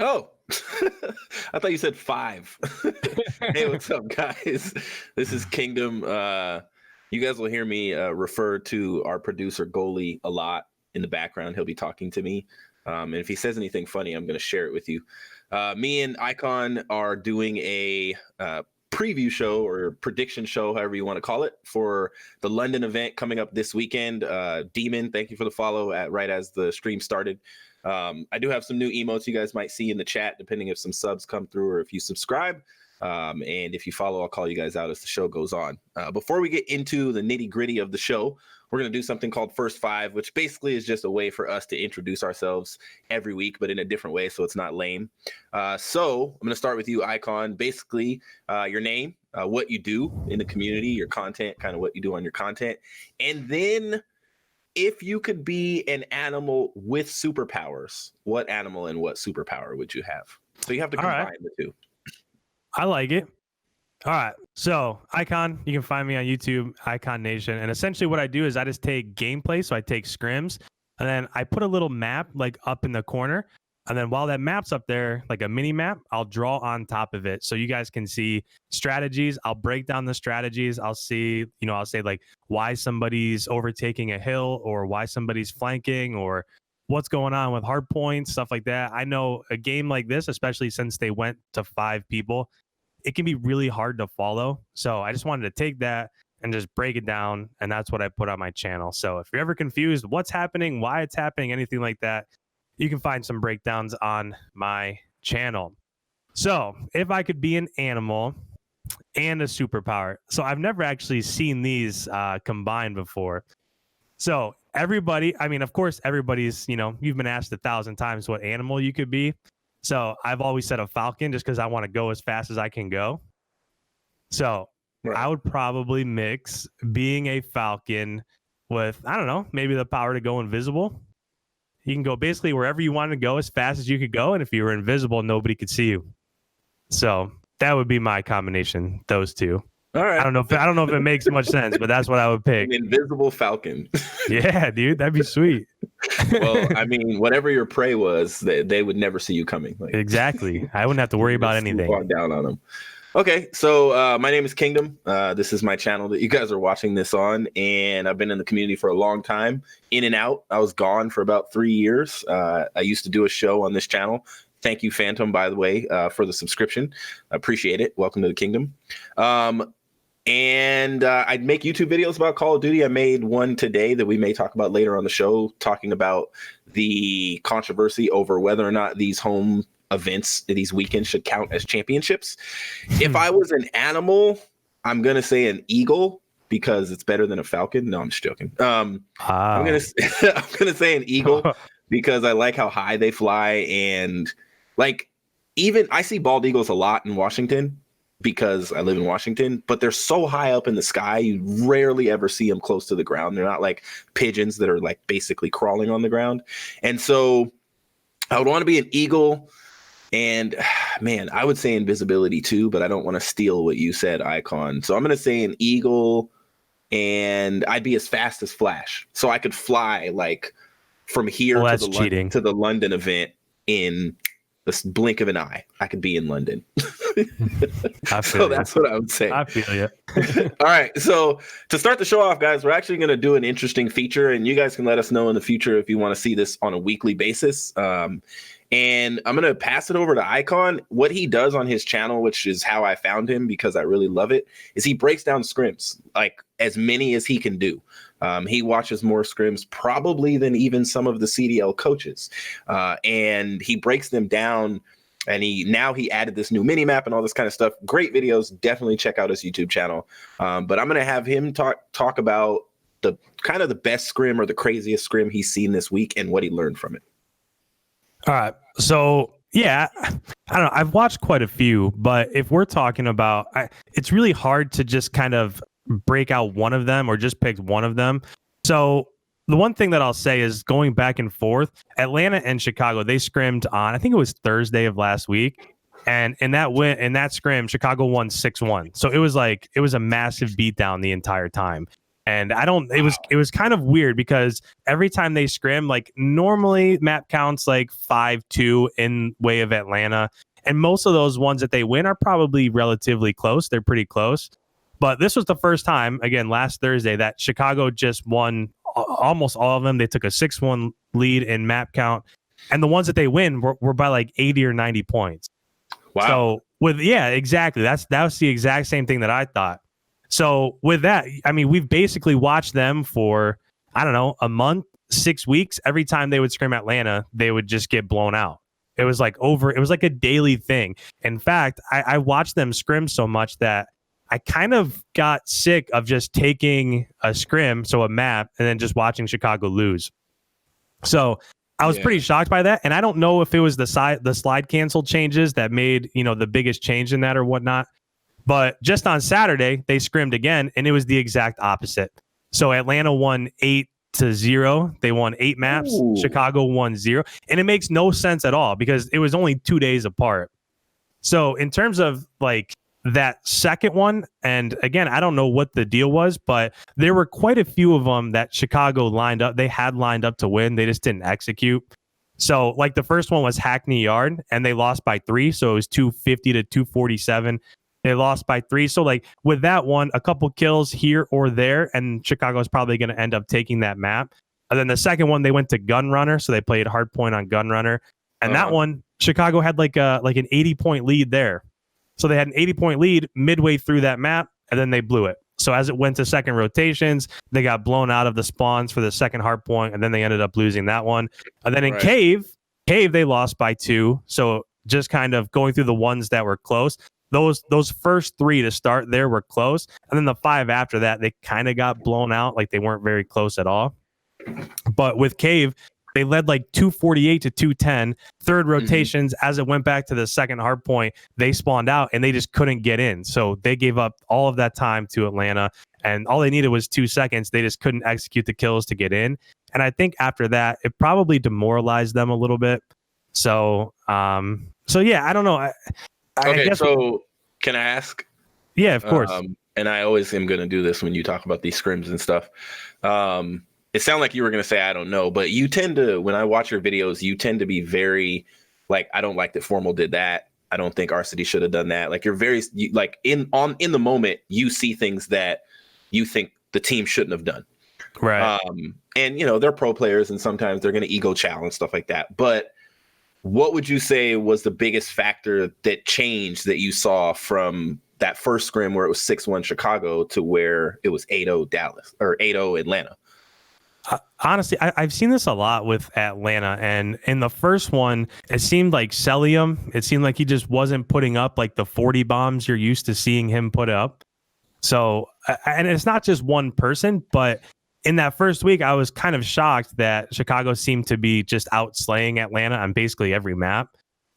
Oh, I thought you said 5. Hey, what's up, guys? This is Kingdom. You guys will hear me refer to our producer Goalie a lot in the background. He'll be talking to me. And if he says anything funny, I'm going to share it with you. Me and Icon are doing a preview show or prediction show, however you want to call it, for the London event coming up this weekend. Demon, thank you for the follow right as the stream started. I do have some new emotes you guys might see in the chat, depending if some subs come through or if you subscribe. And if you follow, I'll call you guys out as the show goes on. Before we get into the nitty gritty of the show, we're going to do something called First Five, which basically is just a way for us to introduce ourselves every week, but in a different way, so it's not lame. So I'm going to start with you, Icon. Basically, your name, what you do in the community, your content, kind of what you do on your content. And then if you could be an animal with superpowers, what animal and what superpower would you have? So you have to combine the two. I like it. All right. So Icon, you can find me on YouTube, IKONation. And essentially what I do is I just take gameplay. So I take scrims and then I put a little map like up in the corner. And then while that map's up there, like a mini map, I'll draw on top of it. So you guys can see strategies. I'll break down the strategies. I'll see, I'll say like why somebody's overtaking a hill or why somebody's flanking or what's going on with hard points, stuff like that. I know a game like this, especially since they went to 5 people, it can be really hard to follow. So I just wanted to take that and just break it down. And that's what I put on my channel. So if you're ever confused what's happening, why it's happening, anything like that, you can find some breakdowns on my channel. So if I could be an animal and a superpower. So I've never actually seen these combined before. So everybody, I mean, of course, everybody's, you've been asked 1,000 times what animal you could be. So I've always said a falcon just because I want to go as fast as I can go. So I would probably mix being a falcon with, I don't know, maybe the power to go invisible. You can go basically wherever you want to go as fast as you could go. And if you were invisible, nobody could see you. So that would be my combination, those two. All right. I don't know if it makes much sense, but that's what I would pick. An invisible falcon. Yeah, dude, that'd be sweet. Well, I mean, whatever your prey was, they would never see you coming. Like, exactly. I wouldn't have to worry about anything. Down on them. Okay, so my name is Kingdom. This is my channel that you guys are watching this on, and I've been in the community for a long time, in and out. I was gone for about 3 years. I used to do a show on this channel. Thank you, Phantom, by the way, for the subscription. I appreciate it. Welcome to the kingdom. And I'd make YouTube videos about Call of Duty. I made one today that we may talk about later on the show, talking about the controversy over whether or not these home events, these weekends, should count as championships. If I was an animal, I'm going to say an eagle because it's better than a falcon. No, I'm just joking. I'm going to say an eagle because I like how high they fly. And like, even I see bald eagles a lot in Washington because I live in Washington, but they're so high up in the sky, you rarely ever see them close to the ground. They're not like pigeons that are like basically crawling on the ground. And so I would want to be an eagle. And man, I would say invisibility too, but I don't want to steal what you said, Icon. So I'm going to say an eagle, and I'd be as fast as Flash. So I could fly like from here to the London event in the blink of an eye. I could be in London. So that's what I would say. I feel you. All right. So to start the show off, guys, we're actually going to do an interesting feature, and you guys can let us know in the future if you want to see this on a weekly basis. And I'm going to pass it over to Icon. What he does on his channel, which is how I found him because I really love it, is he breaks down scrims, like as many as he can do. He watches more scrims probably than even some of the CDL coaches. And he breaks them down. And he added this new mini map and all this kind of stuff. Great videos. Definitely check out his YouTube channel. But I'm going to have him talk about the kind of the best scrim or the craziest scrim he's seen this week and what he learned from it. All right. So, yeah, I don't know. I've watched quite a few, but if we're talking about, it's really hard to just kind of break out one of them or just pick one of them. So the one thing that I'll say is going back and forth, Atlanta and Chicago, they scrimmed on, I think it was Thursday of last week. And in that scrim, Chicago won 6-1. So it was a massive beatdown the entire time. And it was kind of weird because every time they scrim, like normally map counts like 5-2 in way of Atlanta. And most of those ones that they win are probably relatively close. They're pretty close. But this was the first time, again, last Thursday, that Chicago just won almost all of them. They took a 6-1 lead in map count. And the ones that they win were by like 80 or 90 points. Wow. So exactly. That was the exact same thing that I thought. So with that, I mean, we've basically watched them for, I don't know, a month, 6 weeks. Every time they would scrim Atlanta, they would just get blown out. It was like a daily thing. In fact, I watched them scrim so much that I kind of got sick of just taking a scrim, so a map, and then just watching Chicago lose. So I was pretty shocked by that. And I don't know if it was the slide cancel changes that made, the biggest change in that or whatnot. But just on Saturday, they scrimmed again, and it was the exact opposite. So Atlanta won 8-0. They won 8 maps. Ooh. Chicago won 0. And it makes no sense at all because it was only 2 days apart. So in terms of like that second one, and again, I don't know what the deal was, but there were quite a few of them that Chicago lined up. They had lined up to win. They just didn't execute. So like the first one was Hackney Yard, and they lost by 3. So it was 250 to 247. They lost by 3. So like with that one, a couple kills here or there, and Chicago is probably going to end up taking that map. And then the second one, they went to Gun Runner. So they played hard point on Gun Runner. And that one, Chicago had like an 80-point lead there. So they had an 80-point lead midway through that map, and then they blew it. So as it went to second rotations, they got blown out of the spawns for the second hard point, and then they ended up losing that one. And then in Cave, they lost by 2. So just kind of going through the ones that were close. Those first 3 to start there were close. And then the 5 after that, they kind of got blown out. Like they weren't very close at all. But with Cave, they led like 248 to 210. Third rotations, as it went back to the second hard point, they spawned out and they just couldn't get in. So they gave up all of that time to Atlanta, and all they needed was 2 seconds. They just couldn't execute the kills to get in. And I think after that, it probably demoralized them a little bit. So yeah, I don't know. Okay, so can I ask? Yeah, of course. And I always am going to do this when you talk about these scrims and stuff. It sounded like you were going to say, I don't know, but you tend to, when I watch your videos, you tend to be very like, I don't like that Formal did that. I don't think Varsity should have done that. Like you're very like in the moment, you see things that you think the team shouldn't have done. Right. And they're pro players and sometimes they're going to ego challenge stuff like that. But what would you say was the biggest factor that changed that you saw from that first scrim where it was 6-1 Chicago to where it was 8-0 Dallas or 8-0 Atlanta? Honestly, I've seen this a lot with Atlanta. And in the first one, it seemed like Celium, it seemed like he just wasn't putting up like the 40 bombs you're used to seeing him put up. So, and it's not just one person, but in that first week, I was kind of shocked that Chicago seemed to be just outslaying Atlanta on basically every map.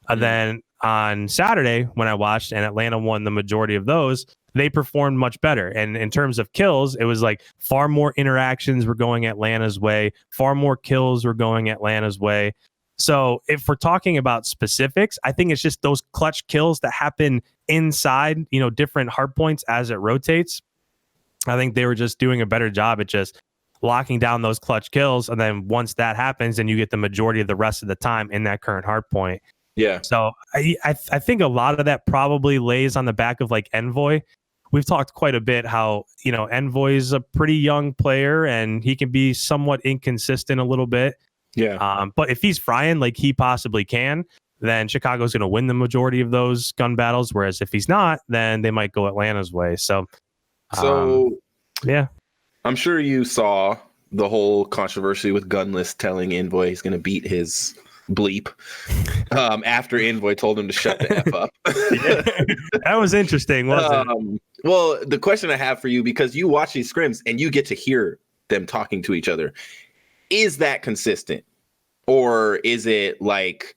And then on Saturday, when I watched and Atlanta won the majority of those, they performed much better. And in terms of kills, it was like far more interactions were going Atlanta's way, far more kills were going Atlanta's way. So if we're talking about specifics, I think it's just those clutch kills that happen inside, different hard points as it rotates. I think they were just doing a better job at just locking down those clutch kills. And then once that happens, then you get the majority of the rest of the time in that current hard point. Yeah. So I think a lot of that probably lays on the back of like Envoy. We've talked quite a bit how, Envoy is a pretty young player and he can be somewhat inconsistent a little bit. Yeah. But if he's frying like he possibly can, then Chicago's going to win the majority of those gun battles. Whereas if he's not, then they might go Atlanta's way. So yeah. I'm sure you saw the whole controversy with Gunless telling Envoy he's going to beat his bleep after Envoy told him to shut the F up. That was interesting, wasn't it? Well, the question I have for you, because you watch these scrims and you get to hear them talking to each other, is that consistent? Or is it like,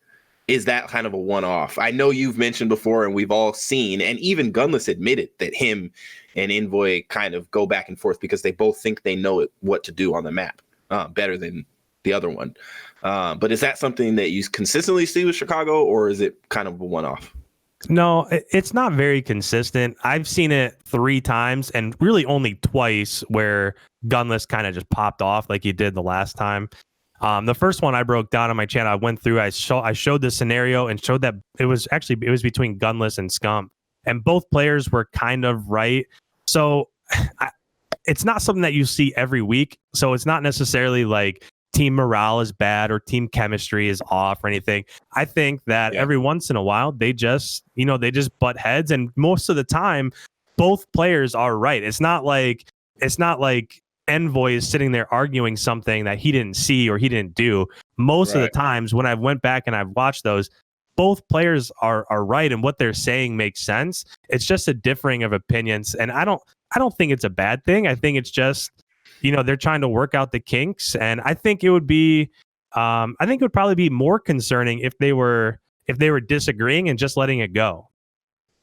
is that kind of a one-off? I know you've mentioned before and we've all seen, and even Gunless admitted that him and Envoy kind of go back and forth because they both think they know what to do on the map better than the other one. But is that something that you consistently see with Chicago, or is it kind of a one-off? No, it's not very consistent. I've seen it 3 times and really only twice where Gunless kind of just popped off like he did the last time. The first one I broke down on my channel, I went through, I showed the scenario and showed that it was between Gunless and Scump, and both players were kind of right. So it's not something that you see every week. So it's not necessarily like team morale is bad or team chemistry is off or anything. I think that every once in a while they just butt heads, and most of the time both players are right. It's not like Envoy is sitting there arguing something that he didn't see or he didn't do. Most of the times when I went back and I've watched those, both players are right, and what they're saying makes sense. It's just a differing of opinions, and I don't think it's a bad thing. I think it's just, they're trying to work out the kinks, and I think it would be probably be more concerning if they were disagreeing and just letting it go.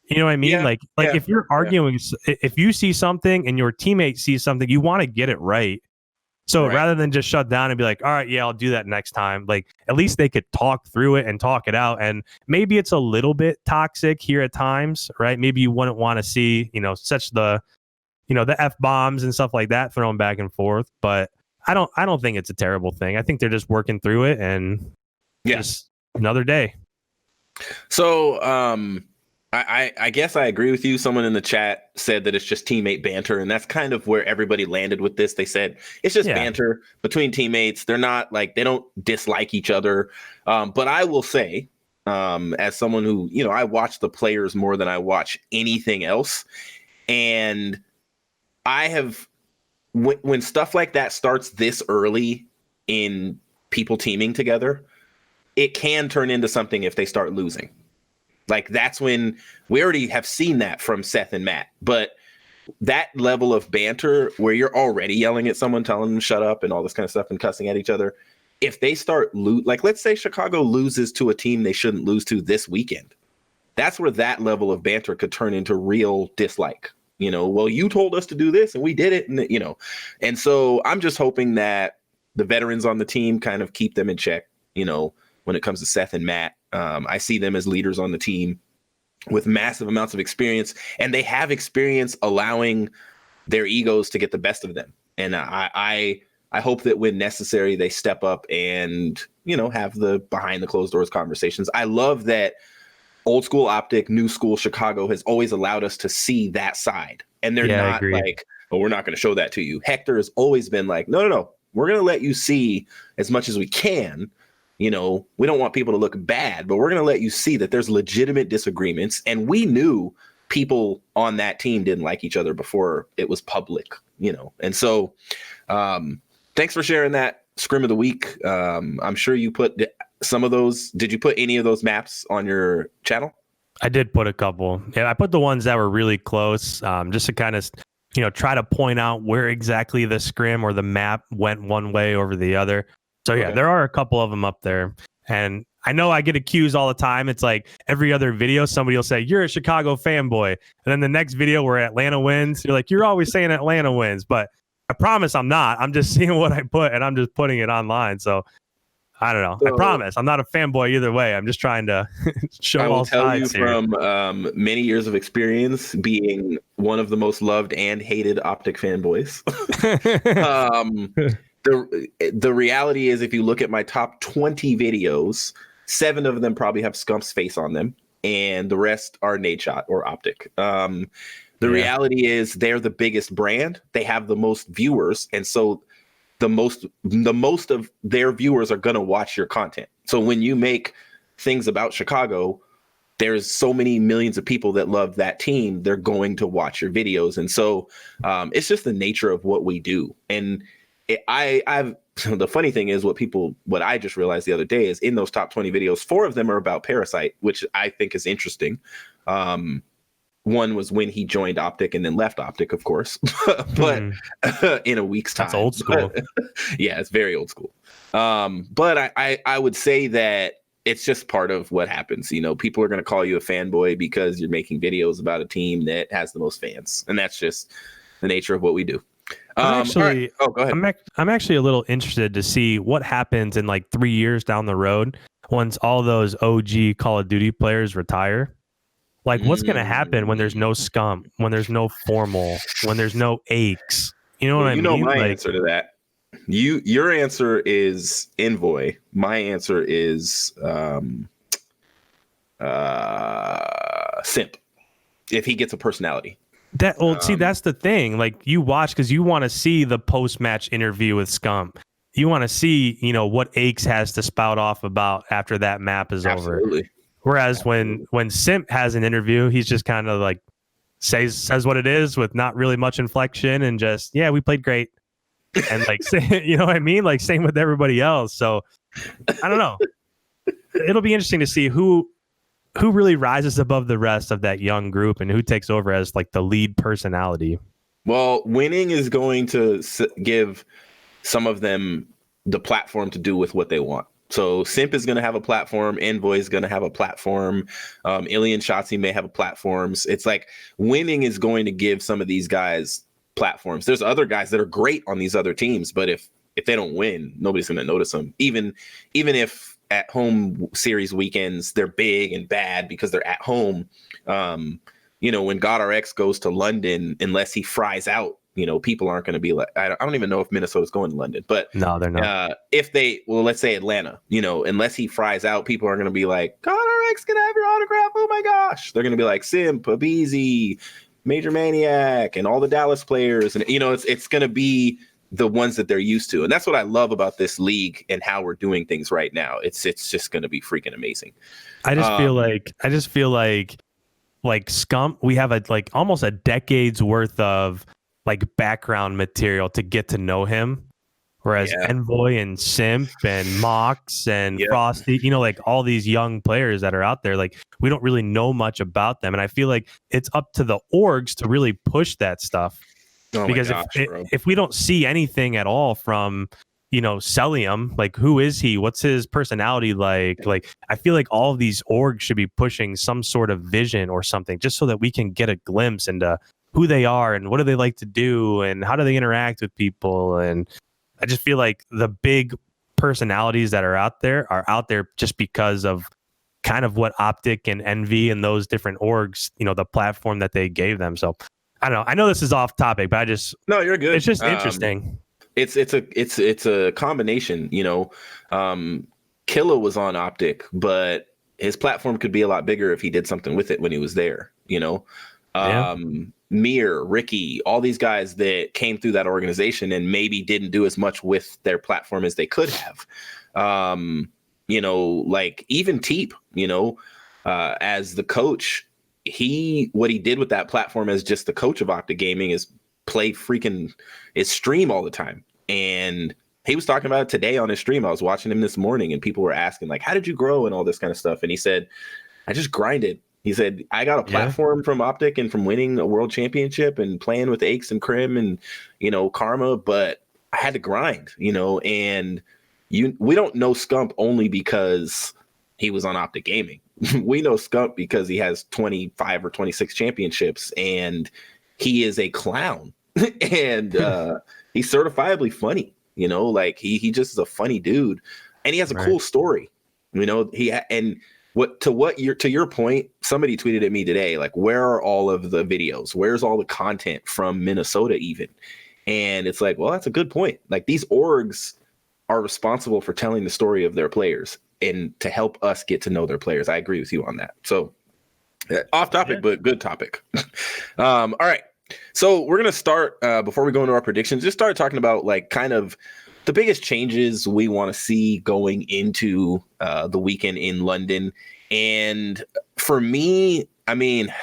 You know what I mean? Yeah, like if you're arguing, if you see something and your teammate sees something, you want to get it right. So rather than just shut down and be like, all right, yeah, I'll do that next time, like at least they could talk through it and talk it out. And maybe it's a little bit toxic here at times, right? Maybe you wouldn't want to see, such the F bombs and stuff like that thrown back and forth. But I don't think it's a terrible thing. I think they're just working through it, and just another day. So, I guess I agree with you. Someone in the chat said that it's just teammate banter, and that's kind of where everybody landed with this. They said it's just banter between teammates. They're not like, they don't dislike each other. But I will say, as someone who, I watch the players more than I watch anything else. And I have, when stuff like that starts this early in people teaming together, it can turn into something if they start losing. Like, that's when we already have seen that from Seth and Matt. But that level of banter where you're already yelling at someone, telling them shut up and all this kind of stuff and cussing at each other, if they start like, let's say Chicago loses to a team they shouldn't lose to this weekend, that's where that level of banter could turn into real dislike. Well, you told us to do this and we did it. And, and so I'm just hoping that the veterans on the team kind of keep them in check, when it comes to Seth and Matt. I see them as leaders on the team with massive amounts of experience, and they have experience allowing their egos to get the best of them. And I hope that when necessary, they step up and, have the behind the closed doors conversations. I love that old school Optic, new school Chicago has always allowed us to see that side. And they're not like, oh, we're not going to show that to you. Hector has always been like, no, we're going to let you see as much as we can. We don't want people to look bad, but we're going to let you see that there's legitimate disagreements. And we knew people on that team didn't like each other before it was public, And so thanks for sharing that scrim of the week. I'm sure you put some of those. Did you put any of those maps on your channel? I did put a couple. Yeah, I put the ones that were really close, just to kind of, try to point out where exactly the scrim or the map went one way over the other. So yeah, there are a couple of them up there. And I know I get accused all the time. It's like every other video, somebody will say, you're a Chicago fanboy. And then the next video where Atlanta wins, you're like, you're always saying Atlanta wins. But I promise I'm not. I'm just seeing what I put and I'm just putting it online. So I don't know. So, I promise I'm not a fanboy either way. I'm just trying to show all sides here. I will tell you from many years of experience being one of the most loved and hated Optic fanboys. The reality is, if you look at my top 20 videos, 7 of them probably have Scump's face on them, and the rest are Nadeshot or Optic. The reality is they're the biggest brand. They have the most viewers, and so the most of their viewers are going to watch your content. So when you make things about Chicago, there's so many millions of people that love that team. They're going to watch your videos. And so it's just the nature of what we do. And I've the funny thing is what I just realized the other day is in those top 20 videos, 4 of them are about Parasite, which I think is interesting. One was when he joined Optic and then left Optic, of course, but in a week's time. That's old school. Yeah, it's very old school. But I would say that it's just part of what happens. People are going to call you a fanboy because you're making videos about a team that has the most fans. And that's just the nature of what we do. I'm actually, right. Oh, go ahead. I'm actually a little interested to see what happens in like 3 years down the road once all those OG Call of Duty players retire. Like, what's going to happen when there's no scum, when there's no formal, when there's no aches? You know Well, what I you know mean? my Like, answer to that. Your answer is Envoy. My answer is Simp. If he gets a personality. that old, see, that's the thing. Like, you watch because you want to see the post-match interview with Scum. You want to see, you know, what Aches has to spout off about after that map is over. Absolutely. Whereas when Simp has an interview, he's just kind of like says what it is with not really much inflection and just, yeah, we played great. And like, say, you know what I mean? Like, same with everybody else. So I don't know. It'll be interesting to see who really rises above the rest of that young group and who takes over as like the lead personality. Well, winning is going to give some of them the platform to do with what they want. So Simp is going to have a platform. Envoy is going to have a platform. Ilya and Shotzi may have a platforms. It's like winning is going to give some of these guys platforms. There's other guys that are great on these other teams, but if they don't win, nobody's going to notice them. Even if at home series weekends they're big and bad because they're at home. You know, when GodRx goes to London, unless he fries out, you know, people aren't going to be like, I don't even know if Minnesota's going to London, but no, they're not. If they, well, let's say Atlanta, you know, unless he fries out, people are going to be like, GodRx can have your autograph. Oh my gosh. They're going to be like Simp, Abizi, Major Maniac, and all the Dallas players. And, you know, it's going to be the ones that they're used to. And that's what I love about this league and how we're doing things right now. It's just going to be freaking amazing. I just feel like Scum, we have like almost a decade's worth of like background material to get to know him. Whereas Envoy and Simp and Mox and Frosty, you know, like all these young players that are out there, like we don't really know much about them. And I feel like it's up to the orgs to really push that stuff. Oh because my gosh, if we don't see anything at all from, you know, Celium, like who is he? What's his personality like? Like, I feel like all of these orgs should be pushing some sort of vision or something just so that we can get a glimpse into who they are and what do they like to do and how do they interact with people. And I just feel like the big personalities that are out there just because of kind of what Optic and Envy and those different orgs, you know, the platform that they gave them. So I don't know. I know this is off topic, but no, you're good. It's just interesting. It's a combination, you know. Killa was on Optic, but his platform could be a lot bigger if he did something with it when he was there, you know. Mir, Ricky, all these guys that came through that organization and maybe didn't do as much with their platform as they could have. You know, like even Teep, you know, as the coach, what he did with that platform as just the coach of Optic Gaming is stream all the time. And he was talking about it today on his stream. I was watching him this morning and people were asking like, how did you grow and all this kind of stuff? And he said, I just grinded. He said, I got a platform from Optic and from winning a world championship and playing with Aches and Krim and, you know, Karma, but I had to grind, you know, and we don't know Scump only because he was on Optic Gaming. We know Scump because he has 25 or 26 championships and he is a clown and he's certifiably funny, you know, like he just is a funny dude and he has a cool story, you know, to your point, somebody tweeted at me today, like, where are all of the videos? Where's all the content from Minnesota even? And it's like, well, that's a good point. Like these orgs are responsible for telling the story of their players and to help us get to know their players. I agree with you on that. So off topic, but good topic. All right. So we're going to start before we go into our predictions, just start talking about like kind of the biggest changes we want to see going into the weekend in London. And for me, I mean,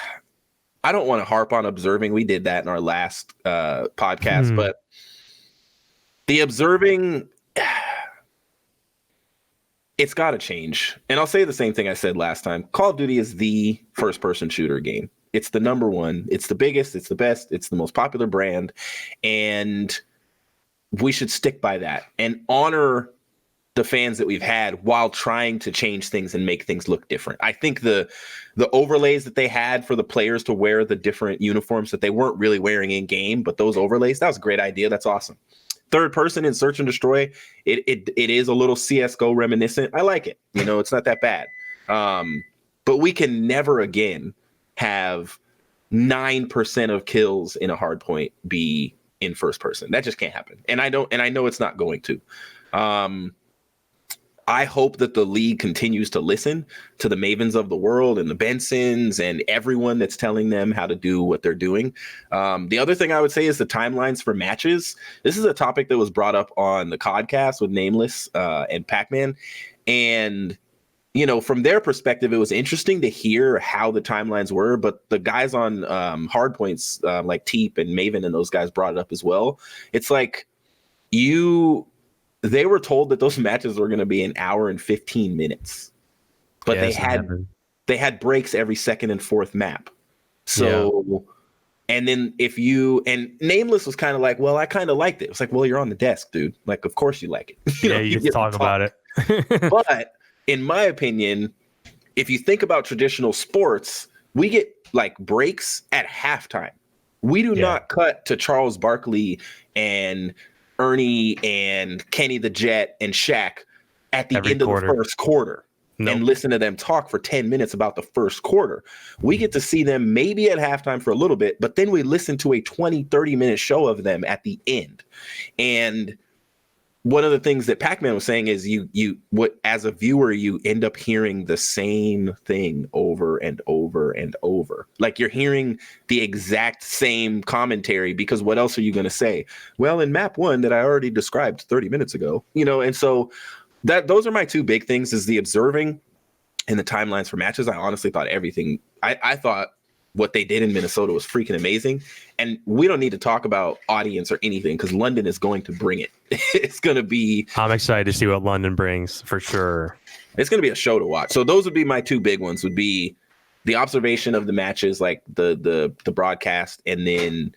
I don't want to harp on observing. We did that in our last podcast, but the observing, it's got to change. And I'll say the same thing I said last time. Call of Duty is the first-person shooter game. It's the number one. It's the biggest. It's the best. It's the most popular brand. And we should stick by that and honor the fans that we've had while trying to change things and make things look different. I think the overlays that they had for the players to wear the different uniforms that they weren't really wearing in game, but those overlays, that was a great idea. That's awesome. Third person in Search and Destroy, it is a little CSGO reminiscent. I like it. You know, it's not that bad. But we can never again have 9% of kills in a hard point be in first person. That just can't happen. And I know it's not going to. I hope that the league continues to listen to the Mavens of the world and the Bensons and everyone that's telling them how to do what they're doing. The other thing I would say is the timelines for matches. This is a topic that was brought up on the podcast with Nameless and Pac-Man. And, you know, from their perspective, it was interesting to hear how the timelines were. But the guys on hard points like Teep and Maven and those guys brought it up as well. It's like they were told that those matches were going to be an hour and 15 minutes, but they had breaks every second and fourth map. So, and then and Nameless was kind of like, well, I kind of liked it. It's like, well, you're on the desk, dude. Like, of course you like it. You get to talk about it. But in my opinion, if you think about traditional sports, we get like breaks at halftime. We do not cut to Charles Barkley and Ernie and Kenny the Jet and Shaq at the end of the first quarter and listen to them talk for 10 minutes about the first quarter. We get to see them maybe at halftime for a little bit, but then we listen to a 20-30 minute show of them at the end. And one of the things that Pac-Man was saying is as a viewer, you end up hearing the same thing over and over and over. Like you're hearing the exact same commentary, because what else are you going to say? Well, in map 1 that I already described 30 minutes ago, you know, and so those are my two big things, is the observing and the timelines for matches. I honestly thought I thought what they did in Minnesota was freaking amazing. And we don't need to talk about audience or anything, because London is going to bring it. It's going to be... I'm excited to see what London brings, for sure. It's going to be a show to watch. So those would be my two big ones, would be the observation of the matches, like the broadcast, and then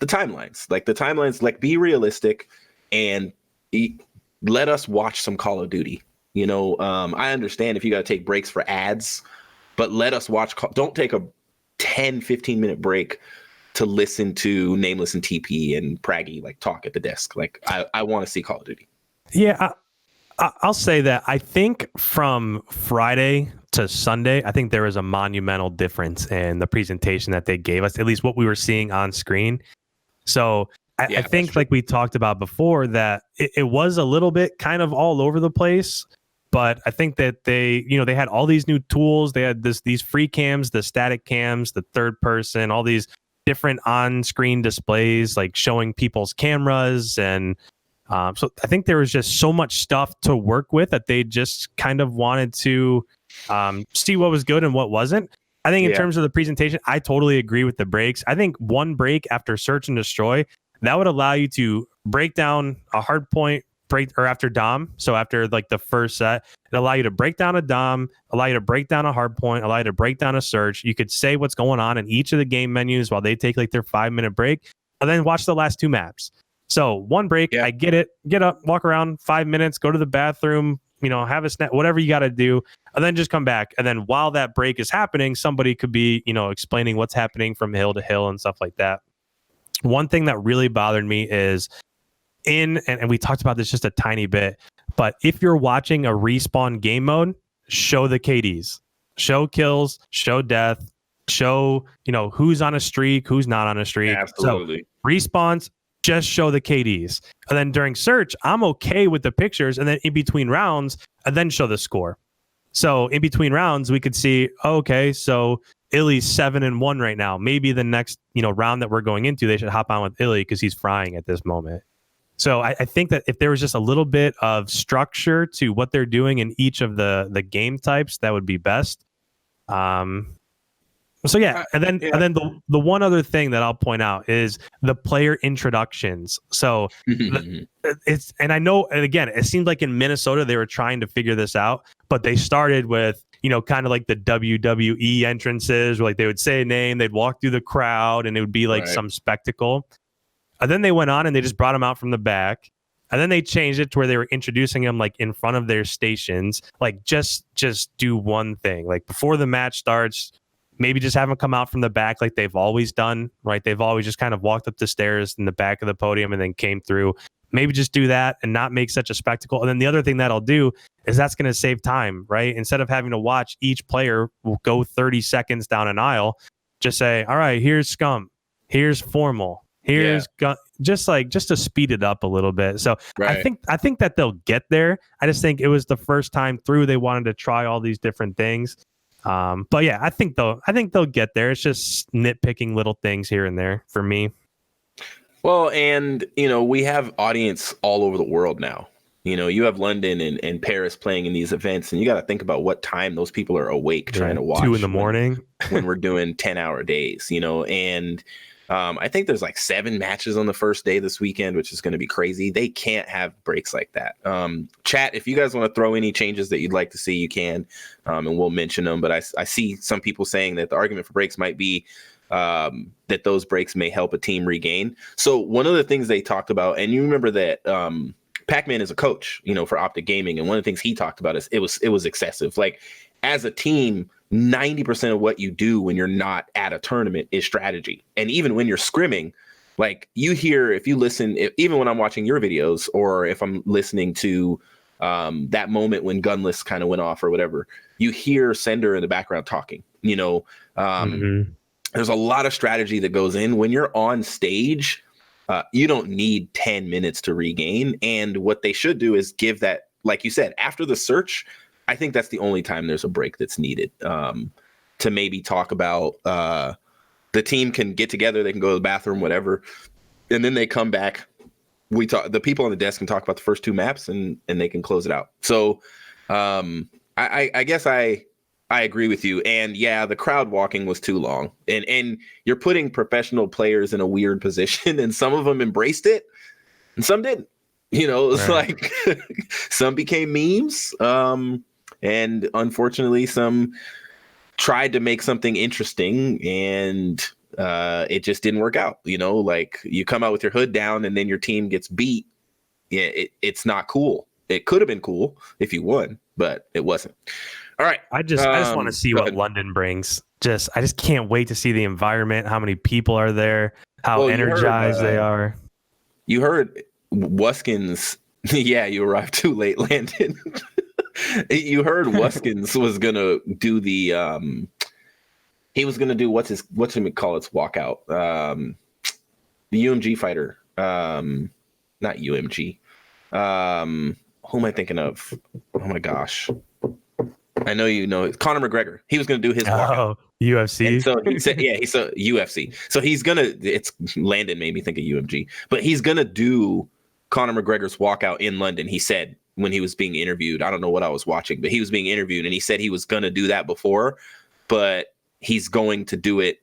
the timelines. Like the timelines, like be realistic and let us watch some Call of Duty. You know, I understand if you got to take breaks for ads, but let us watch. Don't take a 10-15 minute break to listen to Nameless and TP and Praggy like talk at the desk. Like I want to see Call of Duty. Yeah, I'll say that I think from Friday to Sunday, I think there was a monumental difference in the presentation that they gave us, at least what we were seeing on screen. So I think, like we talked about before, that it was a little bit kind of all over the place. But I think that they had all these new tools. They had these free cams, the static cams, the third person, all these different on-screen displays, like showing people's cameras. And so I think there was just so much stuff to work with that they just kind of wanted to see what was good and what wasn't. I think in terms of the presentation, I totally agree with the breaks. I think one break after Search and Destroy, that would allow you to break down a hard point, or after Dom. So after like the first set, it allow you to break down a Dom, allow you to break down a hard point, allow you to break down a Search. You could say what's going on in each of the game menus while they take like their 5-minute break, and then watch the last two maps. So one break, I get it. Get up, walk around 5 minutes, go to the bathroom, have a snack, whatever you got to do, and then just come back. And then while that break is happening, somebody could be, explaining what's happening from hill to hill and stuff like that. One thing that really bothered me is and we talked about this just a tiny bit, but if you're watching a respawn game mode, show the KDs, show kills, show death, show, who's on a streak, who's not on a streak. Absolutely. So respawns, just show the KDs. And then during Search, I'm okay with the pictures, and then in between rounds, and then show the score. So in between rounds, we could see, okay, so Illy's 7-1 right now. Maybe the next, round that we're going into, they should hop on with Illy because he's frying at this moment. So I think that if there was just a little bit of structure to what they're doing in each of the game types, that would be best. So and then the one other thing that I'll point out is the player introductions. So and I know, and again, it seemed like in Minnesota they were trying to figure this out, but they started with kind of like the WWE entrances, where like they would say a name, they'd walk through the crowd, and it would be like some spectacle. And then they went on and they just brought him out from the back. And then they changed it to where they were introducing him like in front of their stations. Like just do one thing. Like before the match starts, maybe just have him come out from the back like they've always done, right? They've always just kind of walked up the stairs in the back of the podium and then came through. Maybe just do that and not make such a spectacle. And then the other thing that I'll do is that's going to save time, right? Instead of having to watch each player go 30 seconds down an aisle, just say, all right, here's Scump, here's Formal, here's just to speed it up a little bit. So I think that they'll get there. I just think it was the first time through they wanted to try all these different things. But yeah, I think they'll get there. It's just nitpicking little things here and there for me. Well, and we have audience all over the world now. You have London and Paris playing in these events, and you got to think about what time those people are awake trying to watch 2 a.m. when we're doing 10-hour days, and I think there's like 7 matches on the first day this weekend, which is going to be crazy. They can't have breaks like that. Chat, if you guys want to throw any changes that you'd like to see, you can, and we'll mention them. But I see some people saying that the argument for breaks might be that those breaks may help a team regain. So one of the things they talked about, and you remember that Pac-Man is a coach, for Optic Gaming, and one of the things he talked about is it was excessive. Like, as a team, 90% of what you do when you're not at a tournament is strategy. And even when you're scrimming, like, you hear, if you listen, even when I'm watching your videos, or if I'm listening to that moment when Gunless kind of went off or whatever, you hear Sender in the background talking. There's a lot of strategy that goes in when you're on stage. You don't need 10 minutes to regain. And what they should do is give that, like you said, after the search, I think that's the only time there's a break that's needed, to maybe talk about the team can get together, they can go to the bathroom, whatever, and then they come back. The people on the desk can talk about the first 2 maps, and they can close it out. So I guess I agree with you. And yeah, the crowd walking was too long, and you're putting professional players in a weird position, and some of them embraced it and some didn't. It's like some became memes. And unfortunately, some tried to make something interesting, and it just didn't work out. Like, you come out with your hood down and then your team gets beat. Yeah, it's not cool. It could have been cool if you won, but it wasn't. All right. I just want to see what London brings. I just can't wait to see the environment, how many people are there, how energized they are. You heard Wuskins. Yeah, you arrived too late, Landon. You heard Wuskins was gonna do the he was gonna do what's him call its walkout. The UMG fighter. Not UMG. Who am I thinking of? Oh my gosh. I know it's Conor McGregor. He was gonna do his walkout. UFC. And so he said, he's a UFC. So it's Landon made me think of UMG, but he's gonna do Conor McGregor's walkout in London. He said when he was being interviewed, I don't know what I was watching, but he was being interviewed, and he said he was going to do that before, but he's going to do it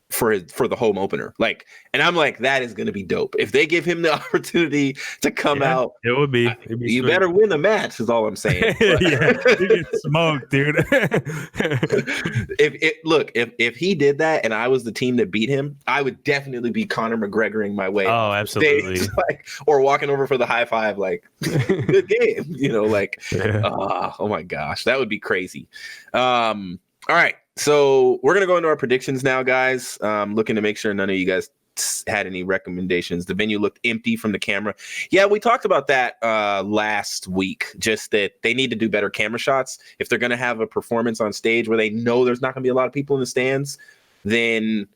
for the home opener. Like, and I'm like, that is going to be dope. If they give him the opportunity to come out, it would be. You better win the match, is all I'm saying. Yeah, you get smoked, dude. If he did that and I was the team that beat him, I would definitely be Conor McGregoring my way. Oh, absolutely. Or walking over for the high five, like, good game. Oh my gosh, that would be crazy. All right. So we're going to go into our predictions now, guys. Looking to make sure none of you guys had any recommendations. The venue looked empty from the camera. Yeah, we talked about that last week, just that they need to do better camera shots. If they're going to have a performance on stage where they know there's not going to be a lot of people in the stands, then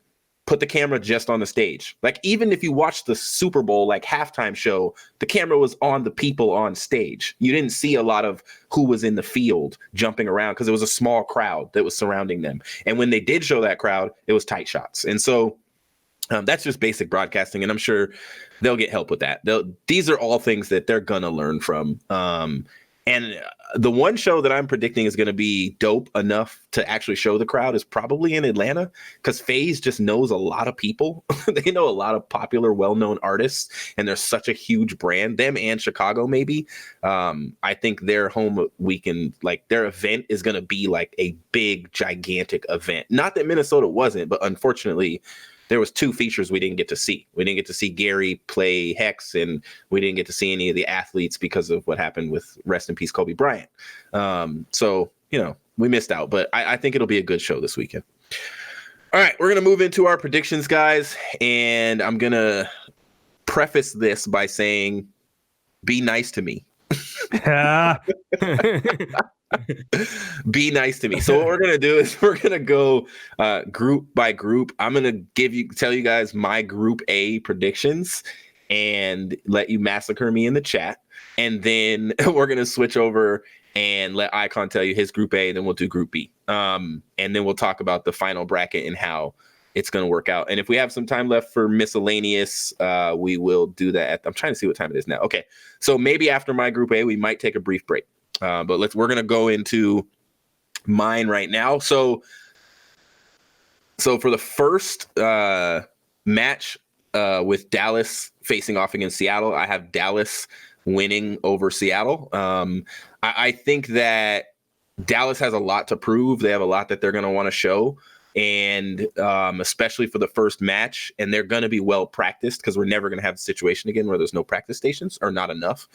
put the camera just on the stage. Like, even if you watch the Super Bowl, like, halftime show, the camera was on the people on stage. You didn't see a lot of who was in the field jumping around because it was a small crowd that was surrounding them. And when they did show that crowd, it was tight shots. And so that's just basic broadcasting, and I'm sure they'll get help with that. These are all things that they're going to learn from. And the one show that I'm predicting is going to be dope enough to actually show the crowd is probably in Atlanta, because FaZe just knows a lot of people. They know a lot of popular, well-known artists, and they're such a huge brand. Them and Chicago, maybe. I think their home weekend, like, their event is going to be like a big, gigantic event. Not that Minnesota wasn't, but unfortunately, there was 2 features we didn't get to see. We didn't get to see Gary play Hex, and we didn't get to see any of the athletes because of what happened with, rest in peace, Kobe Bryant. So, we missed out, but I think it'll be a good show this weekend. All right, we're going to move into our predictions, guys. And I'm going to preface this by saying, be nice to me. Be nice to me. So what we're gonna do is we're gonna go group by group. I'm gonna tell you guys my group A predictions and let you massacre me in the chat. And then we're gonna switch over and let Icon tell you his group A, and then we'll do group B. And then we'll talk about the final bracket and how it's going to work out. And if we have some time left for miscellaneous, we will do that. I'm trying to see what time it is now. Okay. So maybe after my group A, we might take a brief break. But we're going to go into mine right now. So for the first match with Dallas facing off against Seattle, I have Dallas winning over Seattle. I think that Dallas has a lot to prove. They have a lot that they're going to want to show. And especially for the first match, and they're going to be well practiced because we're never going to have the situation again where there's no practice stations or not enough.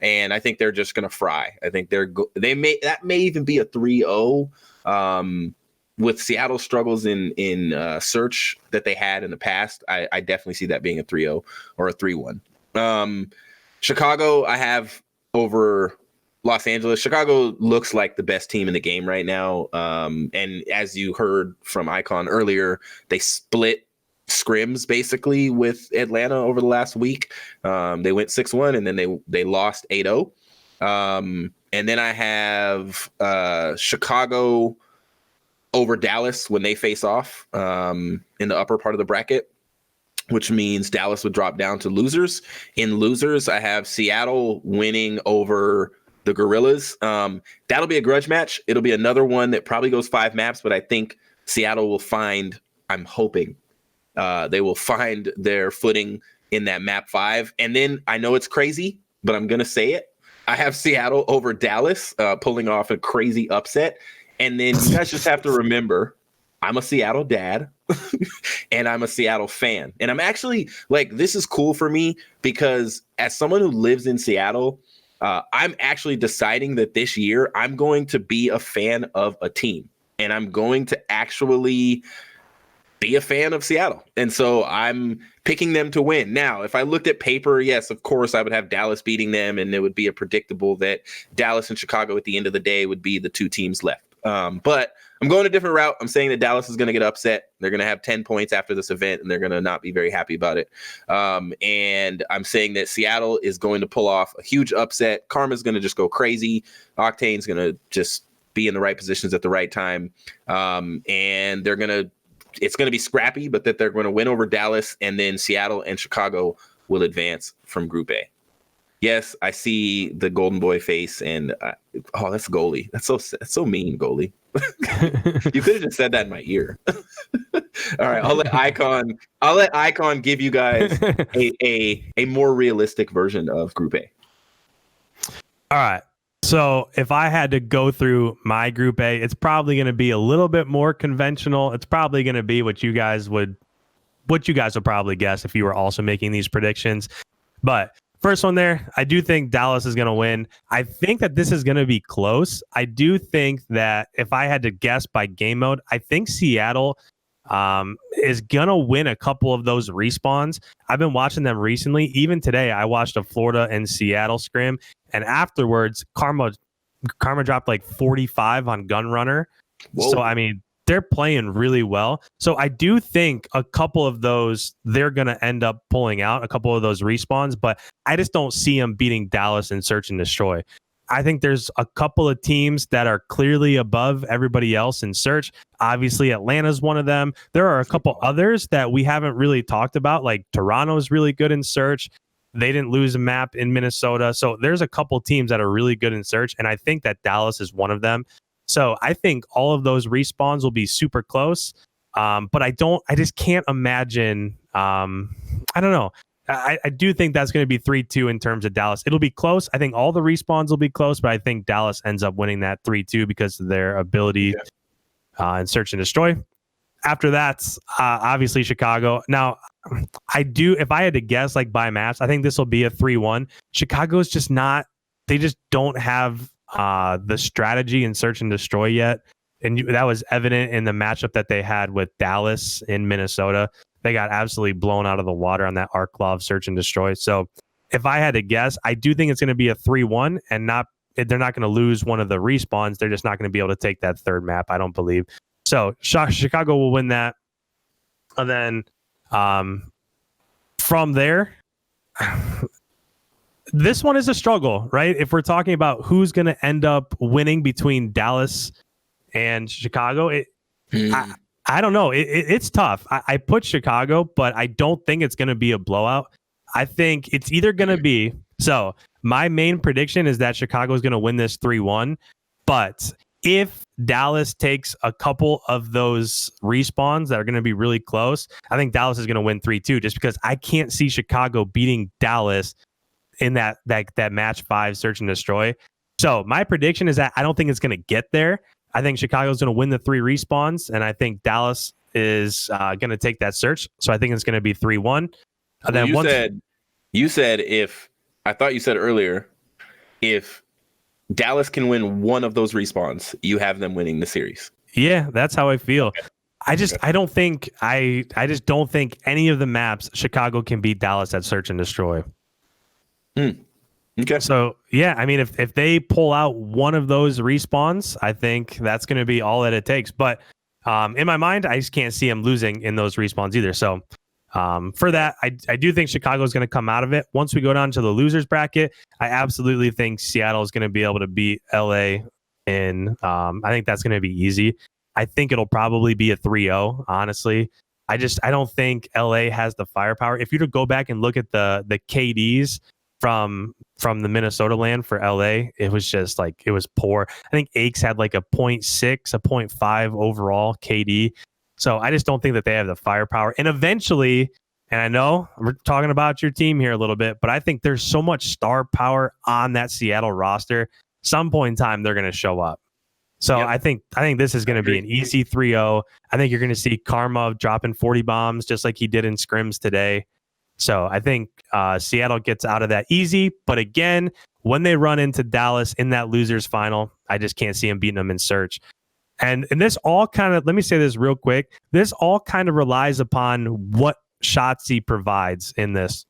And I think they're just going to fry. I think that may even be a 3-0 with Seattle struggles in search that they had in the past. I definitely see that being a 3-0 or a 3-1. Chicago, I have over Los Angeles. Chicago looks like the best team in the game right now. And as you heard from Icon earlier, they split scrims basically with Atlanta over the last week. They went 6-1 and then they lost 8-0. And then I have Chicago over Dallas when they face off in the upper part of the bracket, which means Dallas would drop down to losers. In losers, I have Seattle winning over the Gorillas. That'll be a grudge match. It'll be another one that probably goes 5 maps, but I think Seattle will I'm hoping they will find their footing in that map 5. And then I know it's crazy, but I'm going to say it. I have Seattle over Dallas, pulling off a crazy upset. And then you guys just have to remember, I'm a Seattle dad and I'm a Seattle fan. And I'm actually this is cool for me because as someone who lives in Seattle, I'm actually deciding that this year I'm going to be a fan of a team and I'm going to actually be a fan of Seattle. And so I'm picking them to win. Now, if I looked at paper, yes, of course, I would have Dallas beating them, and it would be a predictable that Dallas and Chicago at the end of the day would be the 2 teams left. But I'm going a different route. I'm saying that Dallas is going to get upset. They're going to have 10 points after this event, and they're going to not be very happy about it. And I'm saying that Seattle is going to pull off a huge upset. Karma's going to just go crazy. Octane's going to just be in the right positions at the right time. And it's going to be scrappy, but that they're going to win over Dallas, and then Seattle and Chicago will advance from Group A. Yes, I see the golden boy face, and that's goalie. That's so mean, goalie. You could have just said that in my ear. All right, I'll let Icon give you guys a more realistic version of Group A. All right. So if I had to go through my Group A, it's probably going to be a little bit more conventional. It's probably going to be what you guys would probably guess if you were also making these predictions. But first one there, I do think Dallas is going to win. I think that this is going to be close. I do think that if I had to guess by game mode, I think Seattle is going to win a couple of those respawns. I've been watching them recently. Even today, I watched a Florida and Seattle scrim. And afterwards, Karma dropped like 45 on Gun Runner. Whoa. So, I mean, they're playing really well. So I do think a couple of those, they're going to end up pulling out a couple of those respawns, but I just don't see them beating Dallas in Search and Destroy. I think there's a couple of teams that are clearly above everybody else in Search. Obviously, Atlanta's one of them. There are a couple others that we haven't really talked about, like Toronto's really good in Search. They didn't lose a map in Minnesota. So there's a couple teams that are really good in Search, and I think that Dallas is one of them. So I think all of those respawns will be super close. But I just can't imagine. I don't know. I do think that's going to be 3-2 in terms of Dallas. It'll be close. I think all the respawns will be close, but I think Dallas ends up winning that 3-2 because of their ability in Search and Destroy. After that, obviously Chicago. Now, if I had to guess like by maps, I think this will be a 3-1. Chicago's just not, they just don't have the strategy in Search and Destroy yet. And that was evident in the matchup that they had with Dallas in Minnesota. They got absolutely blown out of the water on that Arklov Search and Destroy. So if I had to guess, I do think it's going to be a 3-1 and not they're not going to lose one of the respawns. They're just not going to be able to take that third map, I don't believe. So Chicago will win that. And then from there, this one is a struggle, right? If we're talking about who's going to end up winning between Dallas and Chicago, I don't know. It's tough. I put Chicago, but I don't think it's going to be a blowout. I think it's either going to be, so my main prediction is that Chicago is going to win this 3-1. But if Dallas takes a couple of those respawns that are going to be really close, I think Dallas is going to win 3-2, just because I can't see Chicago beating Dallas in that match 5 search and destroy. So my prediction is that I don't think it's going to get there. I think Chicago's going to win the 3 respawns, and I think Dallas is going to take that search. So I think it's going to be 3-1. And then you said if, I thought you said earlier, if Dallas can win one of those respawns, you have them winning the series. Yeah, that's how I feel. I just don't think any of the maps Chicago can beat Dallas at search and destroy. Okay. So yeah, I mean, if they pull out one of those respawns, I think that's going to be all that it takes. But in my mind, I just can't see them losing in those respawns either. So for that, I do think Chicago is going to come out of it. Once we go down to the losers bracket, I absolutely think Seattle is going to be able to beat LA. I think that's going to be easy. I think it'll probably be a 3-0, honestly. I don't think LA has the firepower. If you were to go back and look at the KDs from the Minnesota land for LA, it was just like, it was poor. I think Aches had like a 0.6, a 0.5 overall KD. So I just don't think that they have the firepower. And eventually, and I know we're talking about your team here a little bit, but I think there's so much star power on that Seattle roster. Some point in time, they're going to show up. So yep. I think this is going to be an easy 3-0. I think you're going to see Karma dropping 40 bombs just like he did in scrims today. So I think Seattle gets out of that easy. But again, when they run into Dallas in that losers final, I just can't see them beating them in search. And this all kind of, let me say this real quick. This all kind of relies upon what Shotzzy provides in this.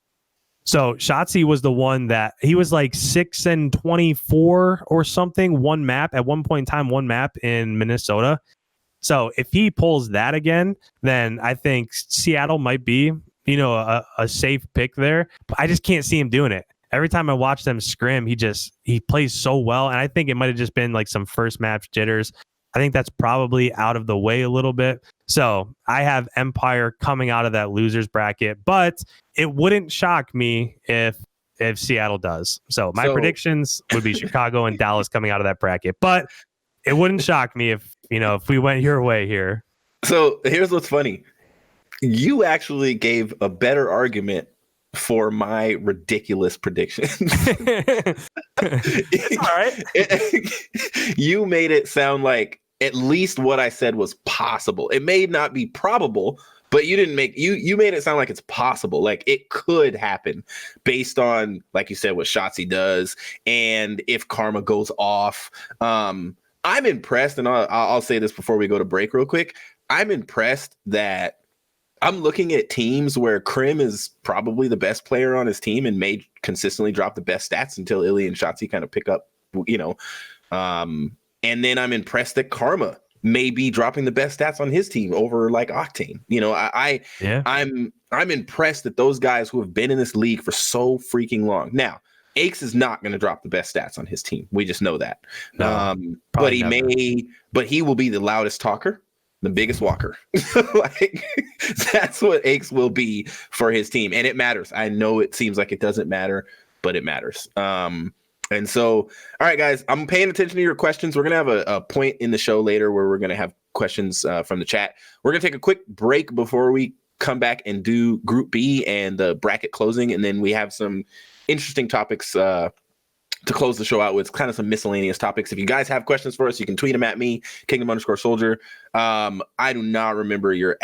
So Shotzzy was the one that he was like 6-24 or something, one map at one point in time, one map in Minnesota. So if he pulls that again, then I think Seattle might be, a safe pick there. But I just can't see him doing it. Every time I watch them scrim, he plays so well. And I think it might have just been like some first match jitters. I think that's probably out of the way a little bit. So I have Empire coming out of that losers bracket, but it wouldn't shock me if Seattle does. So my predictions would be Chicago and Dallas coming out of that bracket, but it wouldn't shock me if we went your way here. So here's what's funny. You actually gave a better argument for my ridiculous prediction. All right. You made it sound like at least what I said was possible. It may not be probable, but you didn't make you made it sound like it's possible. Like it could happen based on, like you said, what Shotzzy does and if Karma goes off. I'm impressed, and I'll say this before we go to break real quick. I'm impressed that I'm looking at teams where Krim is probably the best player on his team and may consistently drop the best stats until Illy and Shotzzy kind of pick up, and then I'm impressed that Karma may be dropping the best stats on his team over like Octane. I'm impressed that those guys who have been in this league for so freaking long. Now, Aches is not going to drop the best stats on his team. We just know that. But he will be the loudest talker, the biggest walker. Like that's what Aches will be for his team. And it matters. I know it seems like it doesn't matter, but it matters. And so, all right, guys, I'm paying attention to your questions. We're going to have a point in the show later where we're going to have questions from the chat. We're going to take a quick break before we come back and do Group B and the bracket closing. And then we have some interesting topics to close the show out with, kind of some miscellaneous topics. If you guys have questions for us, you can tweet them at me, Kingdom_Soldier. I do not remember your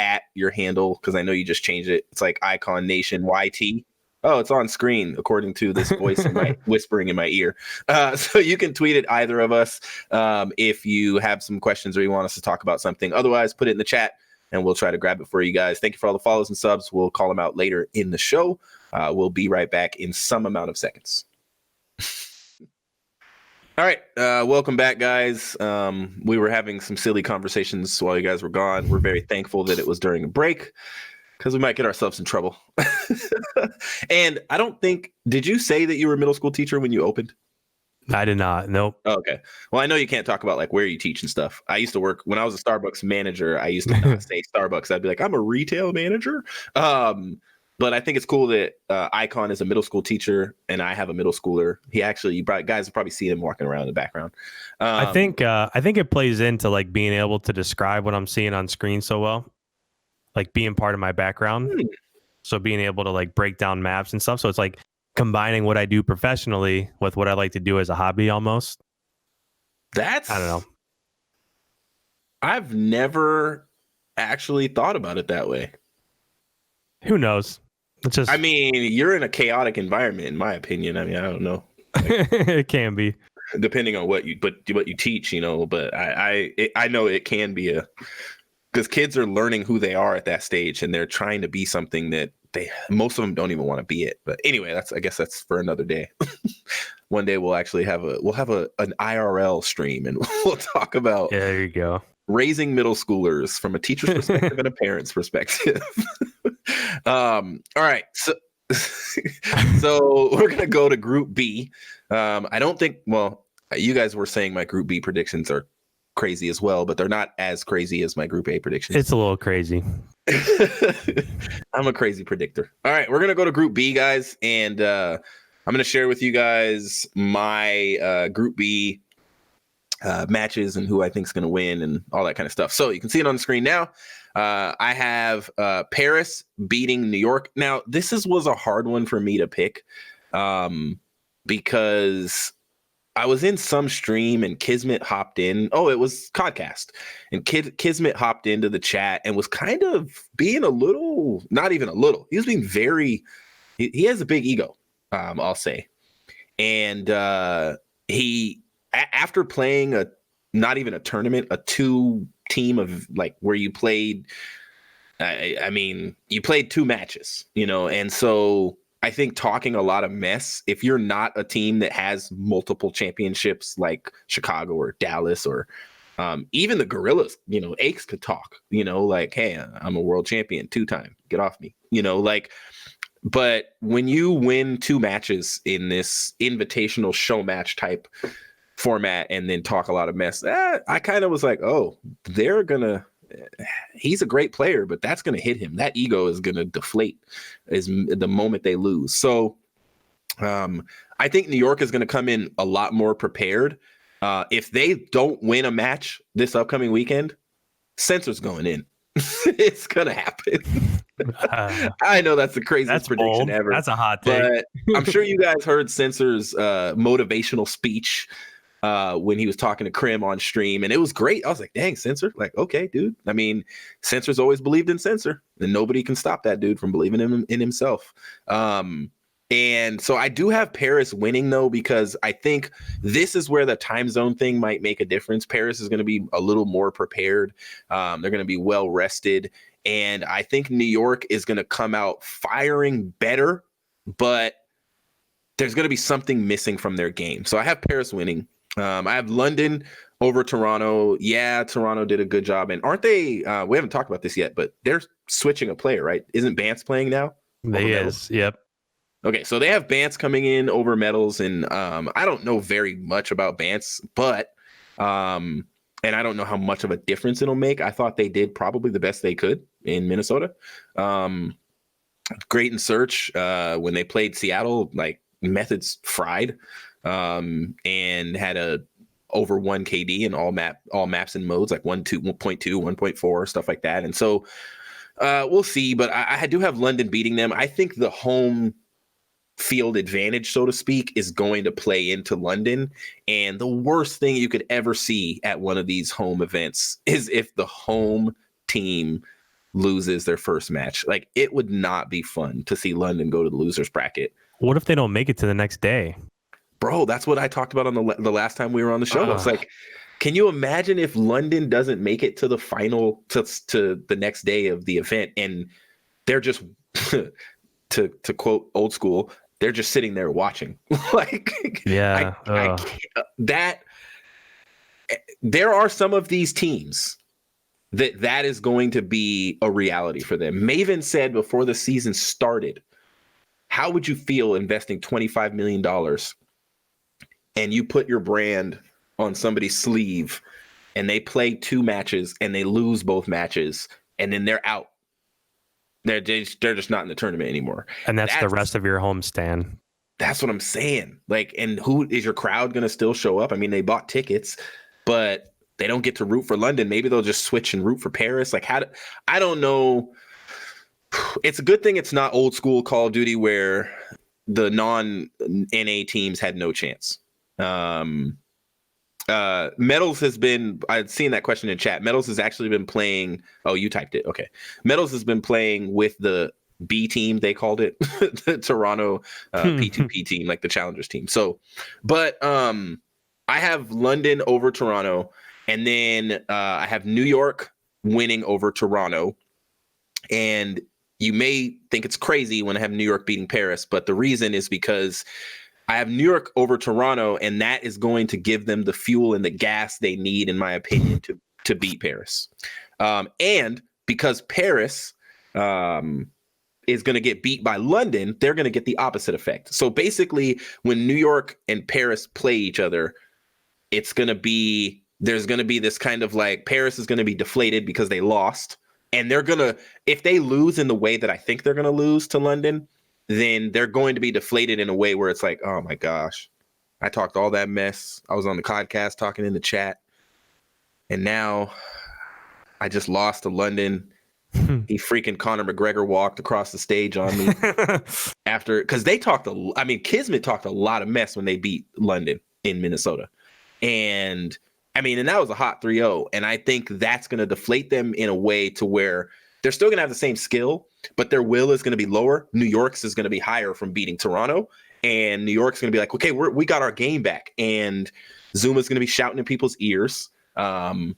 handle because I know you just changed it. It's like IKONation YT. Oh, it's on screen, according to this voice whispering in my ear. So you can tweet at either of us if you have some questions or you want us to talk about something. Otherwise, put it in the chat, and we'll try to grab it for you guys. Thank you for all the follows and subs. We'll call them out later in the show. We'll be right back in some amount of seconds. All right. Welcome back, guys. We were having some silly conversations while you guys were gone. We're very thankful that it was during a break because we might get ourselves in trouble. And I don't think, did you say that you were a middle school teacher when you opened? I did not. Nope. Oh, okay. Well, I know you can't talk about like where you teach and stuff. I used to work when I was a Starbucks manager. I used to not say Starbucks. I'd be like, I'm a retail manager. But I think it's cool that Icon is a middle school teacher and I have a middle schooler. Guys will probably see him walking around in the background. I think it plays into like being able to describe what I'm seeing on screen so well, like being part of my background. So being able to like break down maps and stuff. So it's like combining what I do professionally with what I like to do as a hobby almost. I don't know. I've never actually thought about it that way. Who knows? It's just, I mean, you're in a chaotic environment, in my opinion. I mean, I don't know. It can be, depending on what you teach, you know. But I know it can be because kids are learning who they are at that stage, and they're trying to be something that most of them don't even want to be it. But anyway, I guess that's for another day. One day we'll actually have an IRL stream, and we'll talk about there you go, raising middle schoolers from a teacher's perspective and a parent's perspective. All right, so we're gonna go to Group B. I don't think. Well, you guys were saying my Group B predictions are crazy as well, but they're not as crazy as my Group A predictions. It's a little crazy. I'm a crazy predictor. All right, we're gonna go to Group B, guys, and I'm gonna share with you guys my Group B matches and who I think is gonna win and all that kind of stuff. So you can see it on the screen now. I have Paris beating New York. Now, this was a hard one for me to pick because I was in some stream and Kismet hopped in. Oh, it was Codcast. And Kismet hopped into the chat and was kind of being a little, not even a little. He was being he has a big ego, I'll say. And he, after playing not even a tournament, a 2-team of like where you played, I mean, you played 2 matches, you know, and so I think talking a lot of mess, if you're not a team that has multiple championships like Chicago or Dallas or even the Gorillas, you know, Aches could talk, you know, like, hey, I'm a world champion 2-time, get off me, you know, like, but when you win 2 matches in this invitational show match type format and then talk a lot of mess, I kind of was like, oh, he's a great player, but that's going to hit him. That ego is going to deflate the moment they lose. So I think New York is going to come in a lot more prepared. If they don't win a match this upcoming weekend, Censor's going in. It's going to happen. I know that's the craziest prediction bold. Ever. That's a hot take. But I'm sure you guys heard Censor's motivational speech when he was talking to Krim on stream, and it was great. I was like, dang, Censor, like, okay, dude. I mean, Censor's always believed in Censor, and nobody can stop that dude from believing in himself. And so I do have Paris winning, though, because I think this is where the time zone thing might make a difference. Paris is going to be a little more prepared. They're going to be well rested. And I think New York is going to come out firing better, but there's going to be something missing from their game. So I have Paris winning. I have London over Toronto. Yeah, Toronto did a good job. And aren't they, we haven't talked about this yet, but they're switching a player, right? Isn't Bance playing now? They is, yep. Okay, so they have Bance coming in over medals, and I don't know very much about Bance, but and I don't know how much of a difference it'll make. I thought they did probably the best they could in Minnesota. Great in search. When they played Seattle, like methods fried, and had a over 1 KD in all maps and modes, like 1.2, 1.4, stuff like that. And so we'll see, but I do have London beating them. I think the home field advantage, so to speak, is going to play into London. And the worst thing you could ever see at one of these home events is if the home team loses their first match. Like, it would not be fun to see London go to the losers bracket. What if they don't make it to the next day? Bro, that's what I talked about on the last time we were on the show. It's like, can you imagine if London doesn't make it to the final, to the next day of the event, and they're just, to quote old school, they're just sitting there watching. Like, Yeah. I can't, there are some of these teams that is going to be a reality for them. Maven said before the season started, how would you feel investing $25 million and you put your brand on somebody's sleeve and they play 2 matches and they lose both matches and then they're out? They're just not in the tournament anymore. And that's the rest of your homestand. That's what I'm saying. Like, and who is your crowd going to still show up? I mean, they bought tickets, but they don't get to root for London. Maybe they'll just switch and root for Paris. Like, I don't know. It's a good thing it's not old school Call of Duty where the non-NA teams had no chance. Metals has been, I'd seen that question in chat. Metals has actually been playing. Oh, you typed it. Okay. Metals has been playing with the B team, they called it, the Toronto P2P team, like the challengers team. So, but I have London over Toronto, and then I have New York winning over Toronto. And you may think it's crazy when I have New York beating Paris, but the reason is because I have New York over Toronto, and that is going to give them the fuel and the gas they need, in my opinion, to beat Paris. And because Paris is going to get beat by London, they're going to get the opposite effect. So basically, when New York and Paris play each other, there's going to be this kind of like, Paris is going to be deflated because they lost. And they're going to, if they lose in the way that I think they're going to lose to London, then they're going to be deflated in a way where it's like, oh my gosh, I talked all that mess. I was on the podcast talking in the chat, and now I just lost to London. He freaking Conor McGregor walked across the stage on me after, because they talked, Kismet talked a lot of mess when they beat London in Minnesota. And that was a hot 3-0. And I think that's going to deflate them in a way to where they're still going to have the same skill, but their will is going to be lower. New York's is going to be higher from beating Toronto. And New York's going to be like, okay, we got our game back. And Zuma's going to be shouting in people's ears. Revan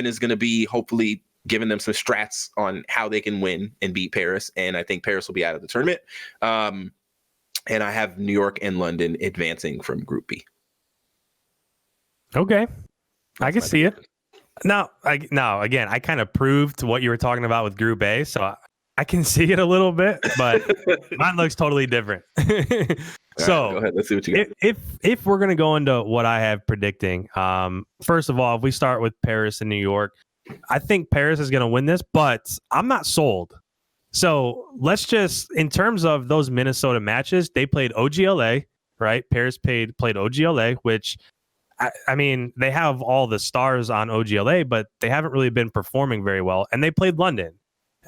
is going to be hopefully giving them some strats on how they can win and beat Paris. And I think Paris will be out of the tournament. And I have New York and London advancing from Group B. Okay. I can see it. Now, again, I kind of proved what you were talking about with Group A, so I can see it a little bit, but mine looks totally different. So, go ahead. Let's see what you got. If we're gonna go into what I have predicting, first of all, if we start with Paris and New York, I think Paris is gonna win this, but I'm not sold. So let's just, in terms of those Minnesota matches, they played OGLA, right? Paris played OGLA, which, I mean, they have all the stars on OGLA, but they haven't really been performing very well. And they played London,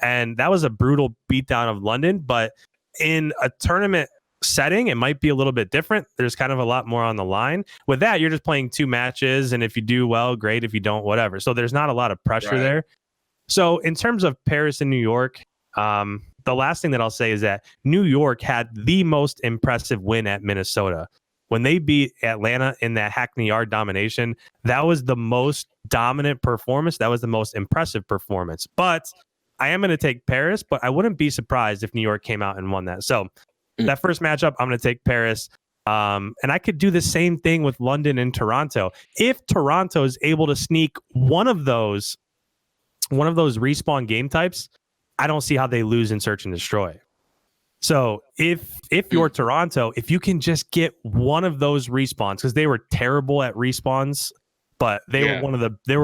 and that was a brutal beatdown of London. But in a tournament setting, it might be a little bit different. There's kind of a lot more on the line. With that, you're just playing 2 matches, and if you do well, great. If you don't, whatever. So there's not a lot of pressure there. So in terms of Paris and New York, the last thing that I'll say is that New York had the most impressive win at Minnesota. When they beat Atlanta in that Hackney Yard domination, that was the most dominant performance. That was the most impressive performance. But I am going to take Paris, but I wouldn't be surprised if New York came out and won that. So that first matchup, I'm going to take Paris. And I could do the same thing with London and Toronto. If Toronto is able to sneak one of those respawn game types, I don't see how they lose in Search and Destroy. So if you're Toronto, if you can just get one of those respawns, because they were terrible at respawns, but they were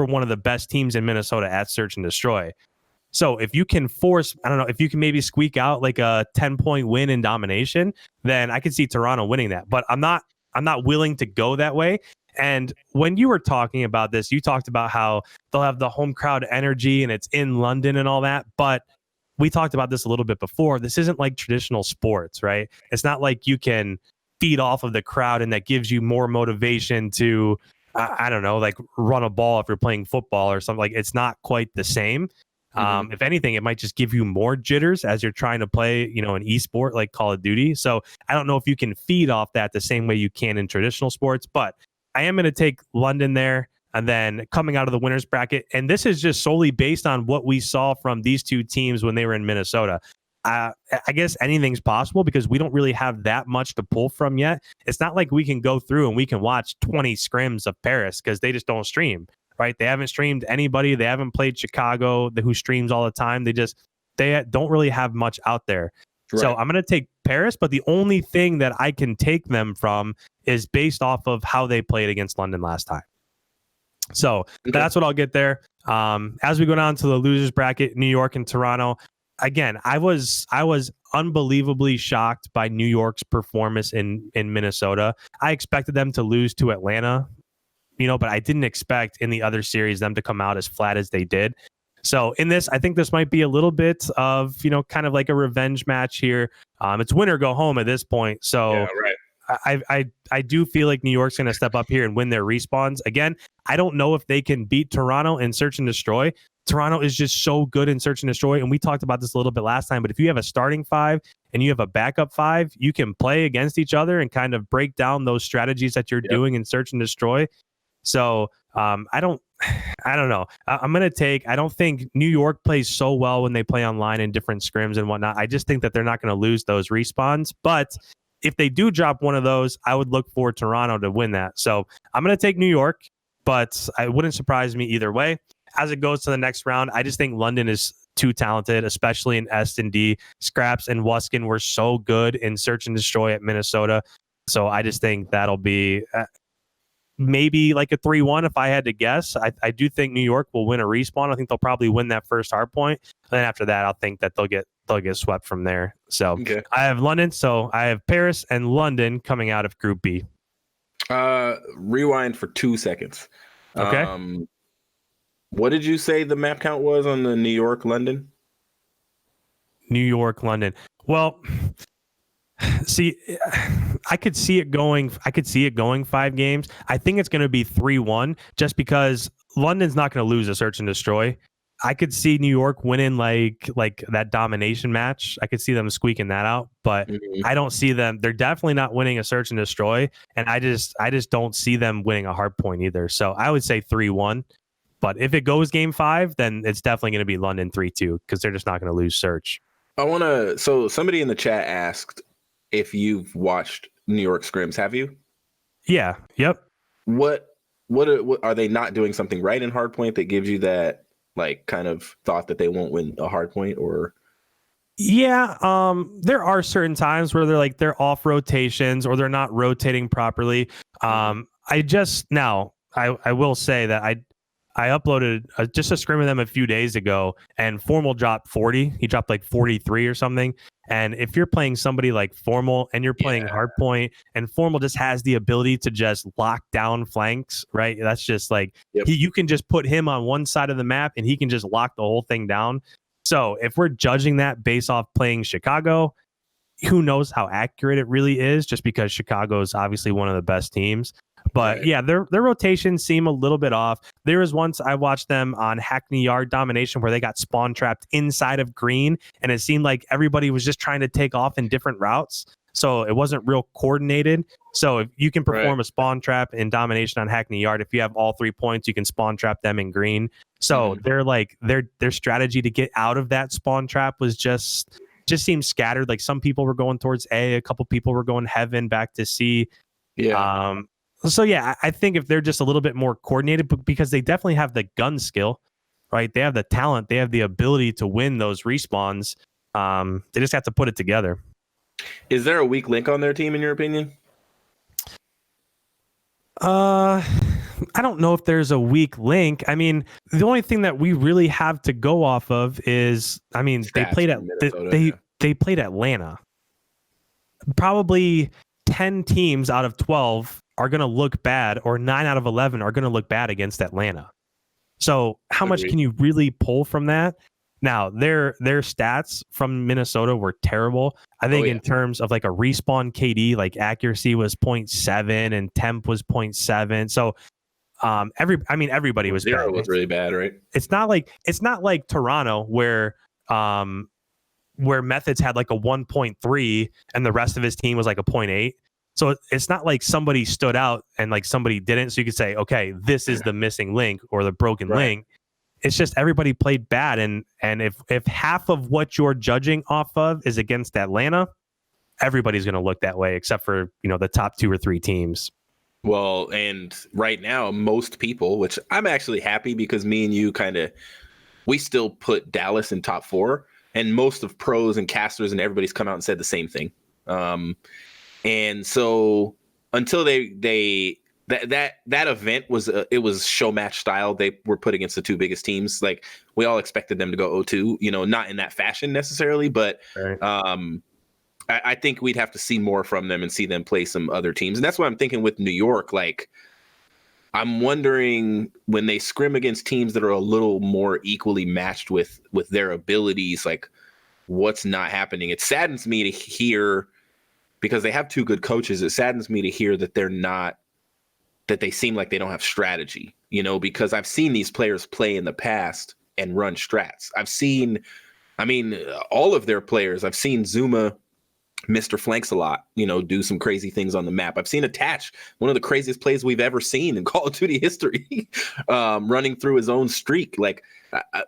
one of the best teams in Minnesota at Search and Destroy. So if you can force, I don't know, if you can maybe squeak out like a 10-point win in domination, then I could see Toronto winning that. But I'm not willing to go that way. And when you were talking about this, you talked about how they'll have the home crowd energy and it's in London and all that. But we talked about this a little bit before. This isn't like traditional sports, right? It's not like you can feed off of the crowd and that gives you more motivation to, I don't know, like run a ball if you're playing football or something. Like, it's not quite the same. If anything, it might just give you more jitters as you're trying to play, an esport like Call of Duty. So I don't know if you can feed off that the same way you can in traditional sports, but I am going to take London there. And then coming out of the winners bracket, and this is just solely based on what we saw from these two teams when they were in Minnesota. I guess anything's possible because we don't really have that much to pull from yet. It's not like we can go through and we can watch 20 scrims of Paris because they just don't stream, right? They haven't streamed anybody. They haven't played Chicago, who streams all the time. They don't really have much out there. Right. So I'm going to take Paris, but the only thing that I can take them from is based off of how they played against London last time. So that's what I'll get there. As we go down to the losers bracket, New York and Toronto. Again, I was unbelievably shocked by New York's performance in Minnesota. I expected them to lose to Atlanta, but I didn't expect in the other series them to come out as flat as they did. So in this, I think this might be a little bit of, kind of like a revenge match here. It's win or go home at this point. So yeah, right. I do feel like New York's going to step up here and win their respawns. Again, I don't know if they can beat Toronto in Search and Destroy. Toronto is just so good in Search and Destroy, and we talked about this a little bit last time, but if you have a starting 5 and you have a backup 5, you can play against each other and kind of break down those strategies that you're doing in Search and Destroy. So I don't know. I'm going to take, I don't think New York plays so well when they play online in different scrims and whatnot. I just think that they're not going to lose those respawns, but if they do drop one of those, I would look for Toronto to win that. So I'm going to take New York, but it wouldn't surprise me either way. As it goes to the next round, I just think London is too talented, especially in S&D. Scraps and Wuskin were so good in Search and Destroy at Minnesota. So I just think that'll be maybe like a 3-1 if I had to guess. I do think New York will win a respawn. I think they'll probably win that first hard point. And then after that, I'll think that they'll get swept from there. So I have London. So I have Paris and London coming out of Group B. Rewind for 2 seconds. Okay. What did you say the map count was on the New York, London? New York, London. Well, see, I could see it going 5 games. I think it's going to be 3-1 just because London's not going to lose a Search and Destroy. I could see New York winning like that domination match. I could see them squeaking that out, but I don't see them. They're definitely not winning a Search and Destroy, and I just don't see them winning a hard point either. So I would say 3-1. But if it goes game 5, then it's definitely going to be London 3-2 because they're just not going to lose Search. So somebody in the chat asked if you've watched New York scrims. Have you? Yeah. Yep. What are they not doing something right in hardpoint that gives you that like kind of thought that they won't win a hardpoint? Or yeah, there are certain times where they're off rotations or they're not rotating properly. I will say that I uploaded just a scrim of them a few days ago, and Formal dropped 40. He dropped like 43 or something. And if you're playing somebody like Formal and you're playing Hardpoint, and Formal just has the ability to just lock down flanks, right? That's just like you can just put him on one side of the map and he can just lock the whole thing down. So if we're judging that based off playing Chicago, who knows how accurate it really is, just because Chicago is obviously one of the best teams. But yeah, their rotations seem a little bit off. There was once I watched them on Hackney Yard Domination where they got spawn trapped inside of green, and it seemed like everybody was just trying to take off in different routes. So it wasn't real coordinated. So if you can perform a spawn trap in Domination on Hackney Yard, if you have all 3 points, you can spawn trap them in green. So they're like their strategy to get out of that spawn trap was just seemed scattered. Like some people were going towards A, a couple people were going heaven back to C. Yeah. So yeah, I think if they're just a little bit more coordinated, but because they definitely have the gun skill, right? They have the talent, they have the ability to win those respawns. They just have to put it together. Is there a weak link on their team in your opinion? I don't know if there's a weak link. I mean, the only thing that we really have to go off of is, I mean, they played at they played Atlanta. Probably 10 teams out of 12 are going to look bad, or 9 out of 11 are going to look bad against Atlanta. So how much can you really pull from that? Now, their stats from Minnesota were terrible. I think in terms of like a respawn KD, like accuracy was 0.7 and temp was 0.7. So everybody was zero bad. Was really bad, right? It's not like Toronto where Methods had like a 1.3 and the rest of his team was like a 0.8. So it's not like somebody stood out and like somebody didn't. So you could say, okay, this is the missing link or the broken link. it's just everybody played bad. And if half of what you're judging off of is against Atlanta, everybody's going to look that way, except for, the top 2 or 3 teams. Well, and right now, most people, which I'm actually happy because me and you we still put Dallas in top 4, and most of pros and casters and everybody's come out and said the same thing. And so until that event was it was show match style. They were put against the 2 biggest teams. Like, we all expected them to go 0-2, not in that fashion necessarily, but Right. I think we'd have to see more from them and see them play some other teams. And that's what I'm thinking with New York. Like, I'm wondering when they scrim against teams that are a little more equally matched with their abilities, like, what's not happening. It saddens me to hear, because they have 2 good coaches. It saddens me to hear that that they seem like they don't have strategy, because I've seen these players play in the past and run strats. All of their players. I've seen Zuma, Mr. Flanks a lot, do some crazy things on the map. I've seen Attach, one of the craziest plays we've ever seen in Call of Duty history, running through his own streak. Like,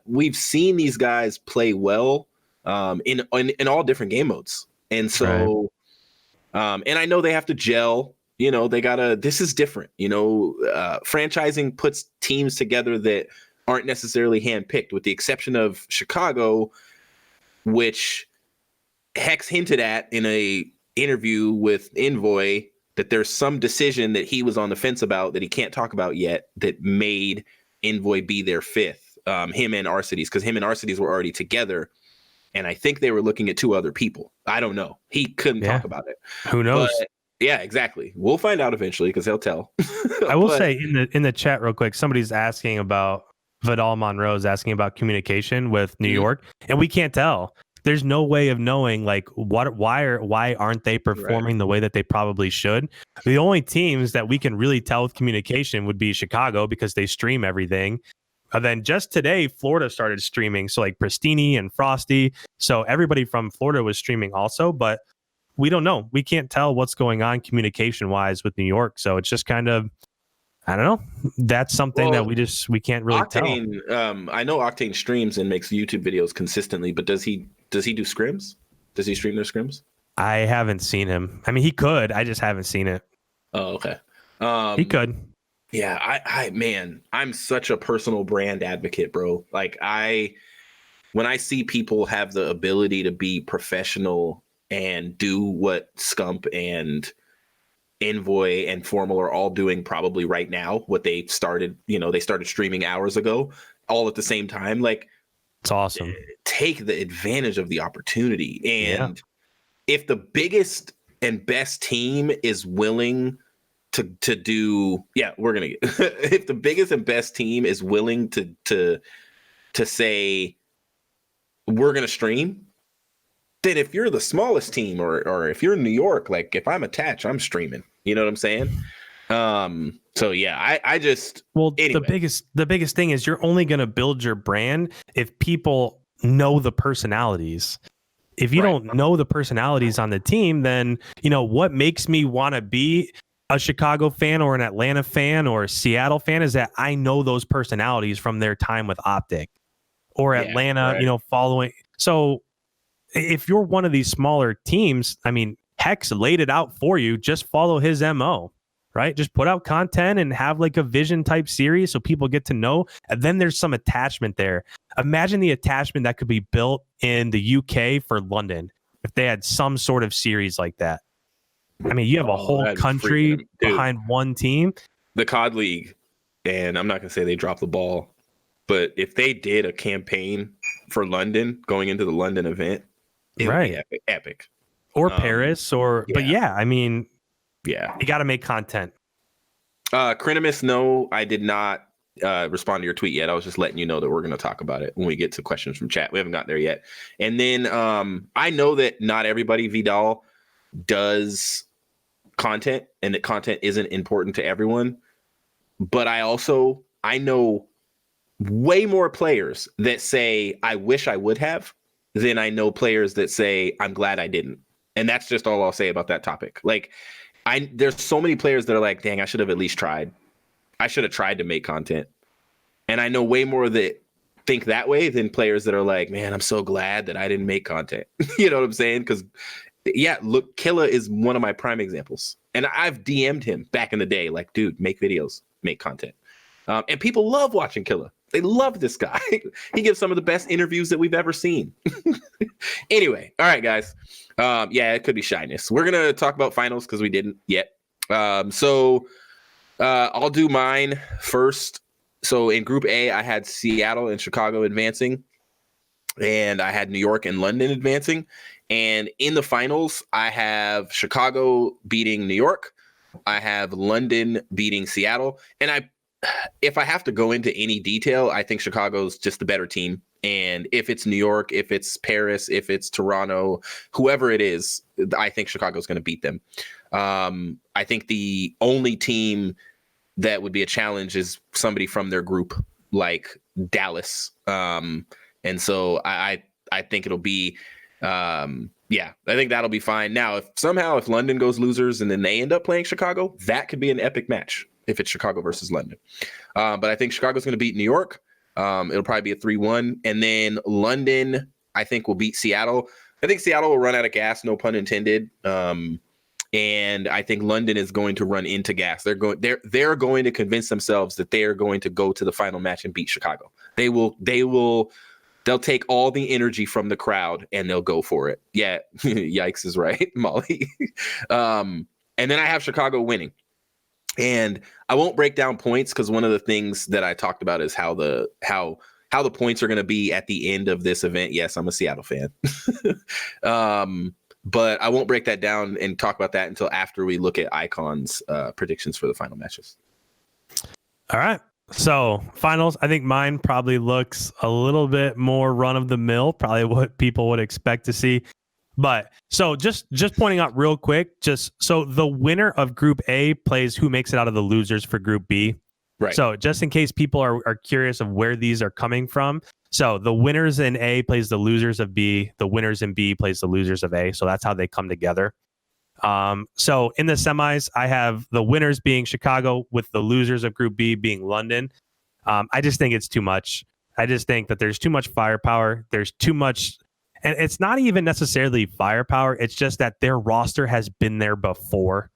we've seen these guys play well in all different game modes. And so, and I know they have to gel, this is different, franchising puts teams together that aren't necessarily handpicked, with the exception of Chicago, which Hex hinted at in a interview with Envoy that there's some decision that he was on the fence about that he can't talk about yet that made Envoy be their 5th, him and Arcides, because him and Arcides were already together. And I think they were looking at 2 other people. I don't know. He couldn't talk about it. Who knows? But, yeah, exactly. We'll find out eventually because he'll tell. I will say in the chat real quick, somebody's asking about Vidal Monroe's asking about communication with New York, and we can't tell. There's no way of knowing, like, why aren't they performing the way that they probably should. The only teams that we can really tell with communication would be Chicago, because they stream everything. And then just today, Florida started streaming. So like Pristini and Frosty. So everybody from Florida was streaming also, but we don't know. We can't tell what's going on communication wise with New York. So it's just kind of, I don't know. That's something that we can't really Octane, tell. I know Octane streams and makes YouTube videos consistently, but does he do scrims? Does he stream their scrims? I haven't seen him. I mean, he could. I just haven't seen it. Oh, okay. He could. Yeah, man, I'm such a personal brand advocate, bro. Like, when I see people have the ability to be professional and do what Scump and Envoy and Formal are all doing probably right now, what they started streaming hours ago, all at the same time. Like, it's awesome. Take the advantage of the opportunity. And if the biggest and best team is willing to do, we're gonna get if the biggest and best team is willing to say we're gonna stream, then if you're the smallest team or if you're in New York, like if I'm Attached, I'm streaming. You know what I'm saying? So yeah, I just anyway. the biggest thing is you're only gonna build your brand if people know the personalities. If you don't know the personalities on the team, then what makes me want to be a Chicago fan or an Atlanta fan or a Seattle fan is that I know those personalities from their time with Optic or Atlanta, following. So if you're one of these smaller teams, I mean, Hex laid it out for you. Just follow his MO, right? Just put out content and have like a vision type series so people get to know. And then there's some attachment there. Imagine the attachment that could be built in the UK for London if they had some sort of series like that. I mean, you have a whole country behind one team. The COD League, and I'm not going to say they dropped the ball, but if they did a campaign for London going into the London event, it would be epic. Or Paris, but I mean, you got to make content. Crinimus, no, I did not respond to your tweet yet. I was just letting you know that we're going to talk about it when we get to questions from chat. We haven't gotten there yet. And then I know that not everybody, Vidal, does content and that content isn't important to everyone. But I know way more players that say, I wish I would have, than I know players that say, I'm glad I didn't. And that's just all I'll say about that topic. Like, there's so many players that are like, dang, I should have at least tried. I should have tried to make content. And I know way more that think that way than players that are like, man, I'm so glad that I didn't make content. You know what I'm saying? Because yeah, look, Killa is one of my prime examples, and I've DM'd him back in the day, like, dude, make videos, make content, and people love watching Killa. They love this guy. He gives some of the best interviews that we've ever seen. Anyway, all right, guys. Yeah, it could be shyness. We're gonna talk about finals because we didn't yet. So I'll do mine first. So in Group A, I had Seattle and Chicago advancing, and I had New York and London advancing. And in the finals, I have Chicago beating New York. I have London beating Seattle. And if I have to go into any detail, I think Chicago's just the better team. And if it's New York, if it's Paris, if it's Toronto, whoever it is, I think Chicago's going to beat them. I think the only team that would be a challenge is somebody from their group, like Dallas. And so I think it'll be, I think that'll be fine. Now, if London goes losers and then they end up playing Chicago, that could be an epic match if it's Chicago versus London. But I think Chicago's going to beat New York. It'll probably be a 3-1. And then London, I think, will beat Seattle. I think Seattle will run out of gas, no pun intended. And I think London is going to run into gas. They're going to convince themselves that they are going to go to the final match and beat Chicago. They'll take all the energy from the crowd and they'll go for it. Yeah, yikes is right, Molly. And then I have Chicago winning. And I won't break down points because one of the things that I talked about is how the points are going to be at the end of this event. Yes, I'm a Seattle fan. But I won't break that down and talk about that until after we look at Icon's predictions for the final matches. All right. So finals, I think mine probably looks a little bit more run of the mill, probably what people would expect to see. But so just pointing out real quick, so the winner of Group A plays who makes it out of the losers for Group B. Right. So just in case people are curious of where these are coming from. So the winners in A plays the losers of B. The winners in B plays the losers of A. So that's how they come together. So in the semis, I have the winners being Chicago with the losers of Group B being London. I just think it's too much. I just think that there's too much firepower. There's too much, and it's not even necessarily firepower. It's just that their roster has been there before,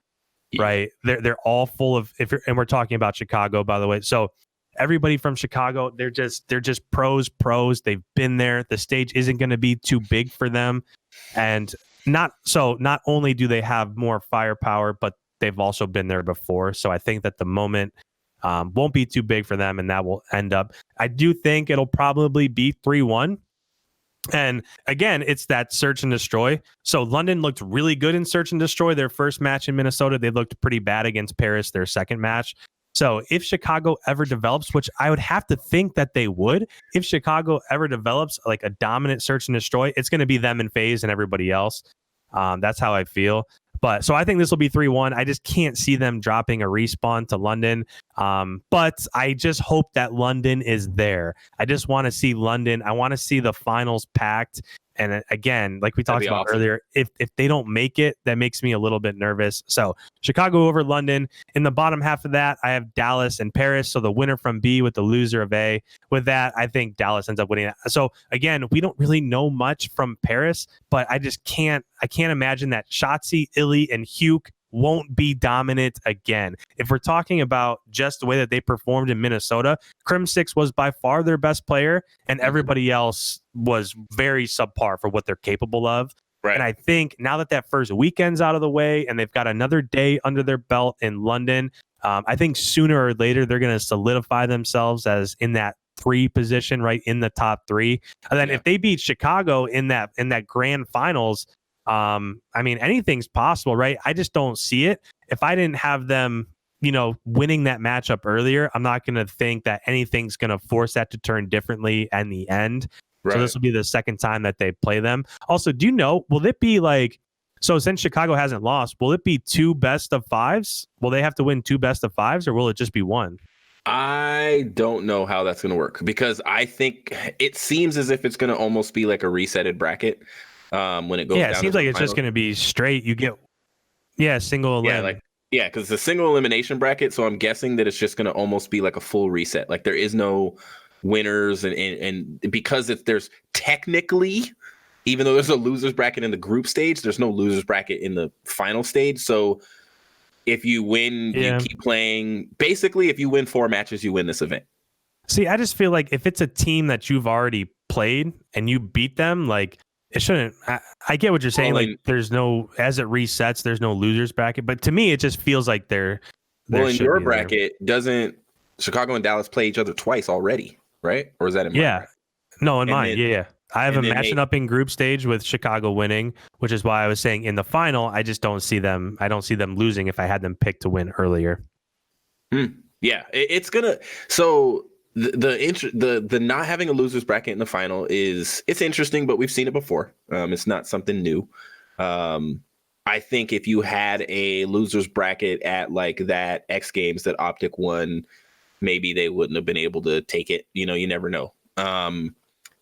right? They're all full of, and we're talking about Chicago, by the way. So everybody from Chicago, they're just pros. They've been there. The stage isn't going to be too big for them, and not only do they have more firepower, but they've also been there before. So I think that the moment won't be too big for them, and that will end up. I do think it'll probably be 3-1. And again, it's that search and destroy. So London looked really good in search and destroy their first match in Minnesota. They looked pretty bad against Paris their second match. So if Chicago ever develops, which I would have to think that they would, if Chicago ever develops like a dominant search and destroy, it's going to be them in phase and everybody else. That's how I feel. But so I think this will be 3-1. I just can't see them dropping a respawn to London. But I just hope that London is there. I just want to see London. I want to see the finals packed. And again, like we talked about earlier, if they don't make it, that makes me a little bit nervous. So Chicago over London. In the bottom half of that, I have Dallas and Paris. So the winner from B with the loser of A. With that, I think Dallas ends up winning. So again, we don't really know much from Paris, but I can't imagine that Shotzi, Illy, and Hugh won't be dominant again. If we're talking about just the way that they performed in Minnesota, Crim6 was by far their best player, and everybody else was very subpar for what they're capable of. Right. And I think now that first weekend's out of the way and they've got another day under their belt in London, I think sooner or later they're going to solidify themselves as in that 3 position, right in the top 3. And then if they beat Chicago in that grand finals, I mean, anything's possible, right? I just don't see it. If I didn't have them, winning that matchup earlier, I'm not going to think that anything's going to force that to turn differently in the end. Right. So this will be the second time that they play them. Also, do you know, will it be like, so since Chicago hasn't lost, will it be 2 best of 5s? Will they have to win 2 best of 5s, or will it just be 1? I don't know how that's going to work, because I think it seems as if it's going to almost be like a resetted bracket. When it goes down, it seems like it's just going to be straight. You get, single elimination. Because it's a single elimination bracket. So I'm guessing that it's just going to almost be like a full reset. Like there is no winners and because there's technically, even though there's a losers bracket in the group stage, there's no losers bracket in the final stage. So if you win, you keep playing. Basically, if you win 4 matches, you win this event. See, I just feel like if it's a team that you've already played and you beat them, like it shouldn't. I get what you're saying. Like there's no, as it resets, there's no losers bracket. But to me, it just feels like there in your bracket, doesn't Chicago and Dallas play each other twice already, right? Or is that in my bracket? No, in mine. I have them matching up in group stage with Chicago winning, which is why I was saying in the final, I just don't see them. I don't see them losing if I had them picked to win earlier. Yeah, it's gonna. So the not having a losers bracket in the final it's interesting, but we've seen it before. It's not something new. I think if you had a losers bracket at like that X Games that Optic won, maybe they wouldn't have been able to take it. You know, you never know.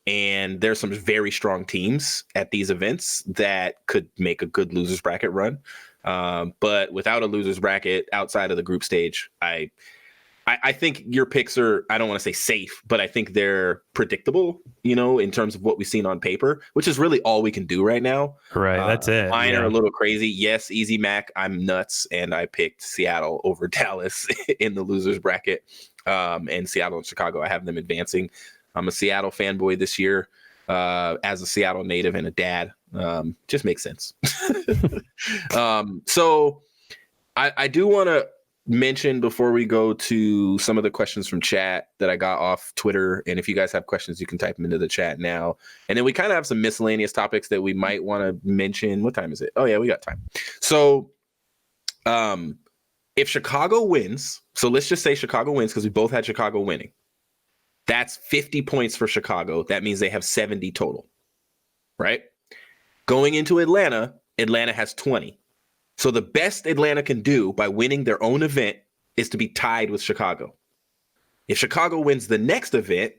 And there's some very strong teams at these events that could make a good losers bracket run. But without a losers bracket outside of the group stage, I think your picks are, I don't want to say safe, but I think they're predictable, you know, in terms of what we've seen on paper, which is really all we can do right now. Right. That's it. Mine are a little crazy. Yes, Easy Mac, I'm nuts. And I picked Seattle over Dallas in the losers bracket. And Seattle and Chicago, I have them advancing. I'm a Seattle fanboy this year, as a Seattle native and a dad. Just makes sense. So I do want to mention before we go to some of the questions from chat that I got off Twitter. And if you guys have questions, you can type them into the chat now. And then we kind of have some miscellaneous topics that we might want to mention. What time is it? Oh yeah, we got time. So if Chicago wins, so let's just say Chicago wins because we both had Chicago winning. That's 50 points for Chicago. That means they have 70 total, right? Going into Atlanta, Atlanta has 20. So the best Atlanta can do by winning their own event is to be tied with Chicago. If Chicago wins the next event,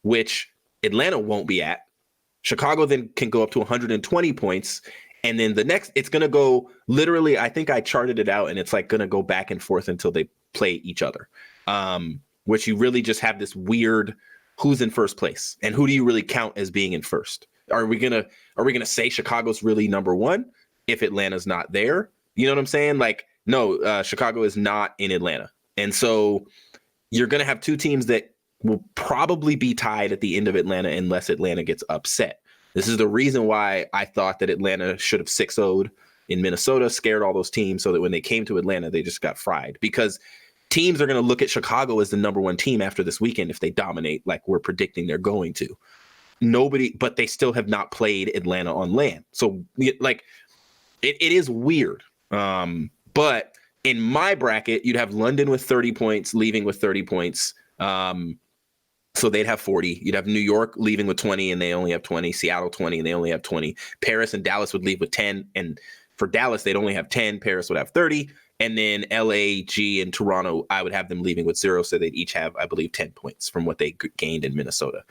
which Atlanta won't be at, Chicago then can go up to 120 points. And then the next, it's going to go literally, I think I charted it out, and it's like going to go back and forth until they play each other. Which you really just have this weird who's in first place and who do you really count as being in first? Are we gonna say Chicago's really number one if Atlanta's not there? You know what I'm saying? Like, no, Chicago is not in Atlanta. And so you're gonna have two teams that will probably be tied at the end of Atlanta unless Atlanta gets upset. This is the reason why I thought that Atlanta should have 6-0'd in Minnesota, scared all those teams so that when they came to Atlanta, they just got fried. Because teams are going to look at Chicago as the number one team after this weekend if they dominate like we're predicting they're going to. But they still have not played Atlanta on land. So like it is weird. But in my bracket, you'd have London with 30 points, leaving with 30 points. So they'd have 40. You'd have New York leaving with 20 and they only have 20. Seattle 20 and they only have 20. Paris and Dallas would leave with 10. And for Dallas, they'd only have 10. Paris would have 30. And then LAG and Toronto, I would have them leaving with 0. So they'd each have, I believe, 10 points from what they gained in Minnesota.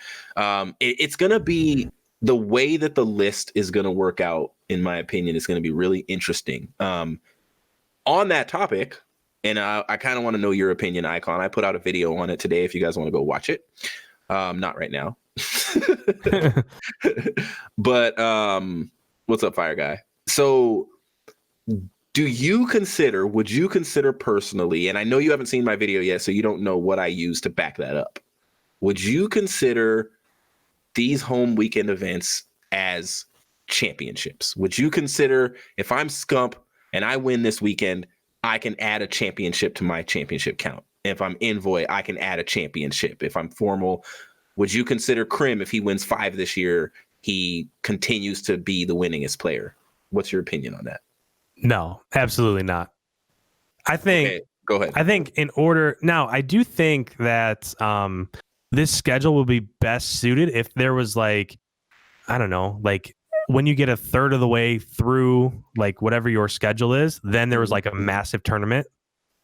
It's going to be the way that the list is going to work out, in my opinion, is going to be really interesting. On that topic, and I kind of want to know your opinion, Icon. I put out a video on it today if you guys want to go watch it. Not right now. But what's up, Fire Guy? So would you consider personally, and I know you haven't seen my video yet, so you don't know what I use to back that up. Would you consider these home weekend events as championships? Would you consider, if I'm Scump and I win this weekend, I can add a championship to my championship count? If I'm Envoy, I can add a championship. If I'm Formal, would you consider Krim, if he wins 5 this year, he continues to be the winningest player? What's your opinion on that? No, absolutely not. I think, okay, go ahead. I think in order, now I do think that this schedule will be best suited if there was like, I don't know, like when you get a third of the way through like whatever your schedule is, then there was like a massive tournament,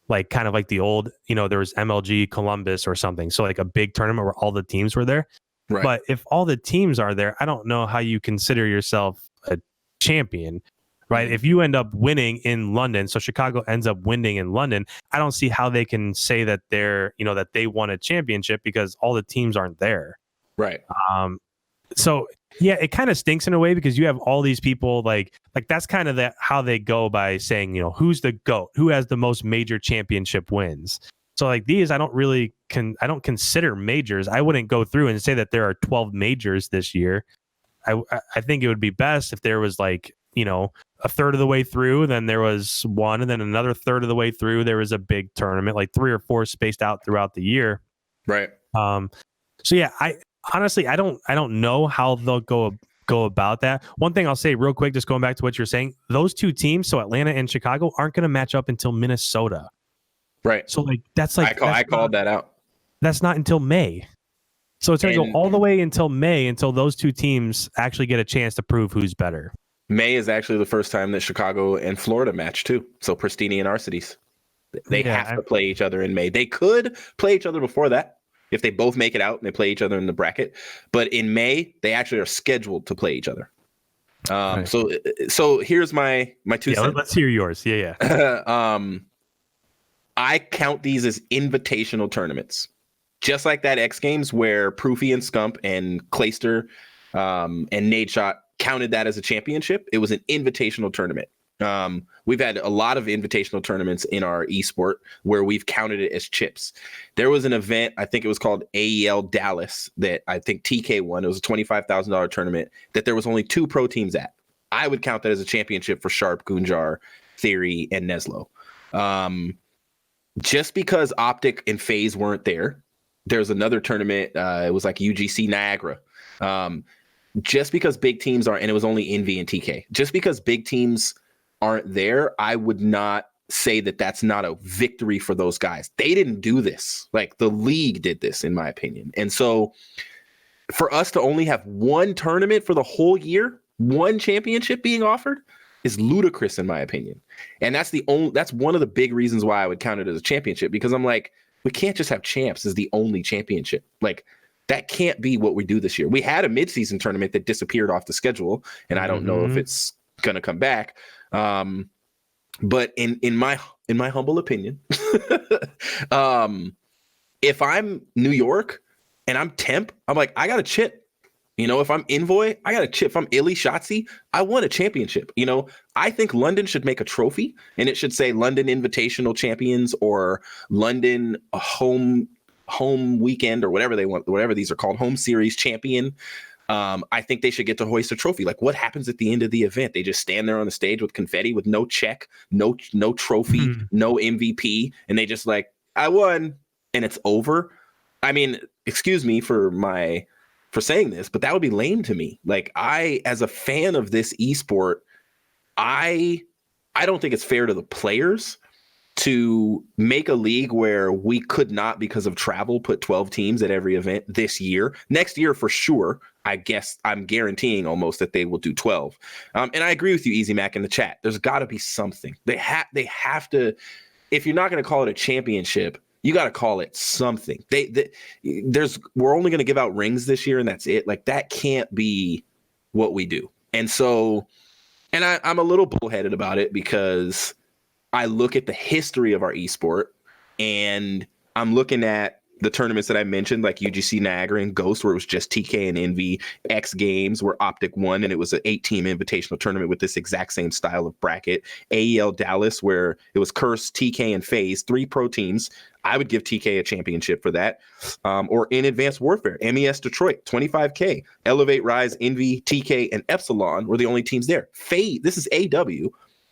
like kind of like the old, you know, there was MLG Columbus or something. So like a big tournament where all the teams were there. Right. But if all the teams are there, I don't know how you consider yourself a champion. right? Mhm. If you end up winning in London, so Chicago ends up winning in London, I don't see how they can say that that they won a championship because all the teams aren't there. Right. Um, so yeah, it kind of stinks in a way because you have all these people like that's kind of how they go by saying, who's the GOAT, who has the most major championship wins. So like these, I don't consider majors. I wouldn't go through and say that there are 12 majors this year. I think it would be best if there was like, a third of the way through, then there was one, and then another third of the way through, there was a big tournament, like 3 or 4 spaced out throughout the year. Right. So yeah, I honestly I don't know how they'll go about that. One thing I'll say real quick, just going back to what you're saying, those two teams, so Atlanta and Chicago, aren't going to match up until Minnesota. Right. So I called that out. That's not until May. So it's going to go all the way until May until those two teams actually get a chance to prove who's better. May is actually the first time that Chicago and Florida match too. So Pristini and Arcides, they have to play each other in May. They could play each other before that if they both make it out and they play each other in the bracket. But in May, they actually are scheduled to play each other. Right. So here's my 2 cents. Let's hear yours. Yeah. I count these as invitational tournaments, just like that X Games where Proofy and Scump and Clayster and Nadeshot counted that as a championship. It was an invitational tournament. We've had a lot of invitational tournaments in our esport where we've counted it as chips. There was an event, I think it was called AEL Dallas, that I think TK won. It was a $25,000 tournament that there was only 2 pro teams at. I would count that as a championship for Sharp, Gunjar, Theory, and Neslo. Just because Optic and FaZe weren't there, there's another tournament. It was like UGC Niagara. Just because big teams aren't, and it was only Envy and TK. Just because big teams aren't there, I would not say that that's not a victory for those guys. They didn't do this. Like the league did this, in my opinion. And so for us to only have one tournament for the whole year, one championship being offered is ludicrous, in my opinion. And that's one of the big reasons why I would count it as a championship, because I'm like, we can't just have champs as the only championship. Like, that can't be what we do this year. We had a midseason tournament that disappeared off the schedule, and I don't know if it's going to come back. But in my humble opinion, if I'm New York and I'm temp, I'm like, I got a chip. If I'm Envoy, I got a chip. If I'm Illy Shotzi, I won a championship. I think London should make a trophy, and it should say London Invitational Champions or London Home Weekend or whatever they want, whatever these are called, Home Series Champion. I think they should get to hoist a trophy. Like, what happens at the end of the event? They just stand there on the stage with confetti, with no check, no trophy, no MVP, and they just like, I won, and it's over. I mean, excuse me for saying this, but that would be lame to me. Like, as a fan of this esport, I don't think it's fair to the players to make a league where we could not, because of travel, put 12 teams at every event this year. Next year, for sure, I guess I'm guaranteeing almost that they will do 12. And I agree with you, Easy Mac, in the chat. There's got to be something. They have to. If you're not going to call it a championship, you got to call it something. We're only going to give out rings this year, and that's it. Like, that can't be what we do. And so, and I'm a little bullheaded about it because I look at the history of our esport, and I'm looking at the tournaments that I mentioned, like UGC Niagara and Ghost, where it was just TK and Envy, X Games, where Optic won, and it was an 8-team invitational tournament with this exact same style of bracket. AEL Dallas, where it was Curse, TK, and FaZe, 3 pro teams. I would give TK a championship for that. Or in Advanced Warfare, MES Detroit, 25K. Elevate, Rise, Envy, TK, and Epsilon were the only teams there. FaZe, this is AW,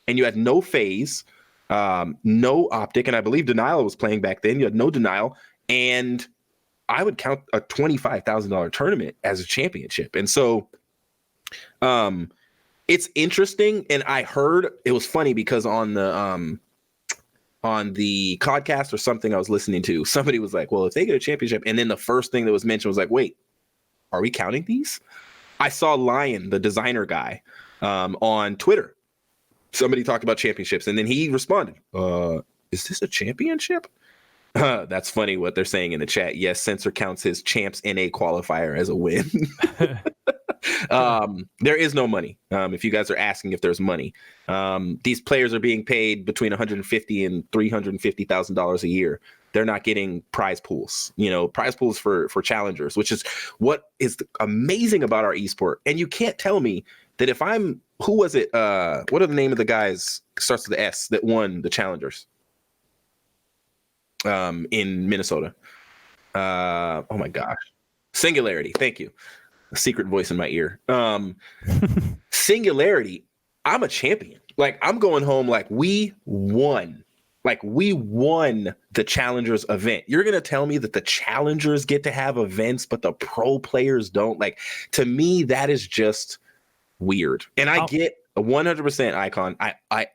and you had no FaZe, no Optic, and I believe Denial was playing back then. You had no Denial, and I would count a $25,000 tournament as a championship. And so it's interesting, and I heard, it was funny because on the podcast or something I was listening to, somebody was like, well, if they get a championship, and then the first thing that was mentioned was like, wait, are we counting these? I saw Lion, the designer guy, on Twitter. Somebody talked about championships, and then he responded, is this a championship? That's funny what they're saying in the chat. Yes, Sensor counts his champs NA qualifier as a win. There is no money. If you guys are asking if there's money, these players are being paid between $150,000 and $350,000 a year. They're not getting prize pools, prize pools for challengers, which is what is amazing about our esport. And you can't tell me that who was it? What are the name of the guys starts with the S that won the challengers in Minnesota? Oh my gosh. Singularity. Thank you. A secret voice in my ear. Singularity. I'm a champion. Like, I'm going home like we won. Like, we won the challengers event. You're going to tell me that the challengers get to have events, but the pro players don't? Like, to me, that is just weird. And I get 100% Icon.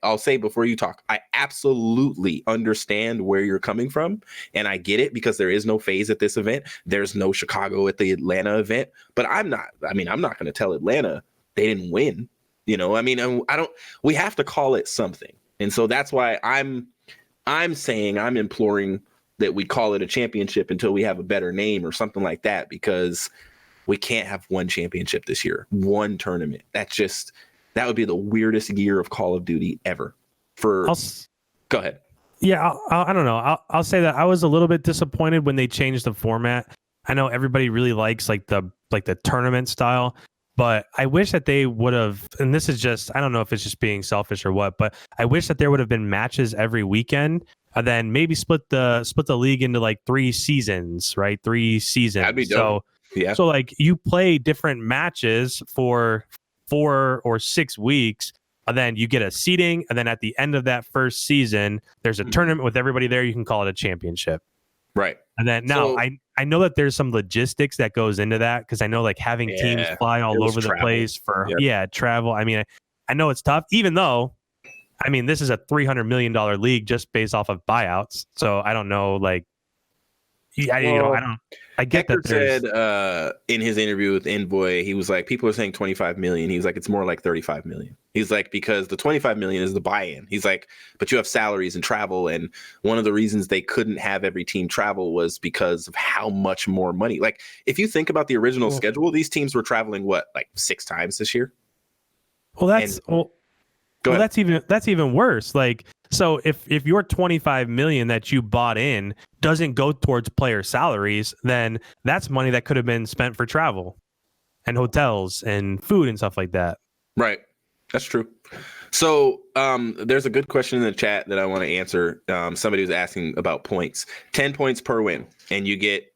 I'll say before you talk, I absolutely understand where you're coming from, and I get it because there is no phase at this event. There's no Chicago at the Atlanta event, but I'm not going to tell Atlanta they didn't win. I don't. We have to call it something, and so that's why I'm saying, I'm imploring that we call it a championship until we have a better name or something like that, because we can't have one championship this year, one tournament. That would be the weirdest year of Call of Duty ever. Go ahead. Yeah, I don't know. I'll say that I was a little bit disappointed when they changed the format. I know everybody really likes like the tournament style, but I wish that they would have. And this is just, I don't know if it's just being selfish or what, but I wish that there would have been matches every weekend, and then maybe split the league into like 3 seasons, right? 3 seasons. That'd be dope. Yeah. So like you play different matches for 4 or 6 weeks, and then you get a seeding, and then at the end of that first season, there's a tournament with everybody there. You can call it a championship. Right. And then now I know that there's some logistics that goes into that, because I know like having teams fly all over the place for travel. I mean, I know it's tough, even though, I mean, this is a $300 million league just based off of buyouts. So I don't know, like, I get Hector that. Said in his interview with Envoy, he was like, people are saying 25 million. He was like, it's more like 35 million. He's like, because the 25 million is the buy-in. He's like, but you have salaries and travel. And one of the reasons they couldn't have every team travel was because of how much more money. Like, if you think about the original schedule, these teams were traveling like 6 times this year. Well, that's even worse. Like, so if your 25 million that you bought in doesn't go towards player salaries, then that's money that could have been spent for travel and hotels and food and stuff like that. Right. That's true. So there's a good question in the chat that I want to answer. Somebody was asking about points. 10 points per win, and you get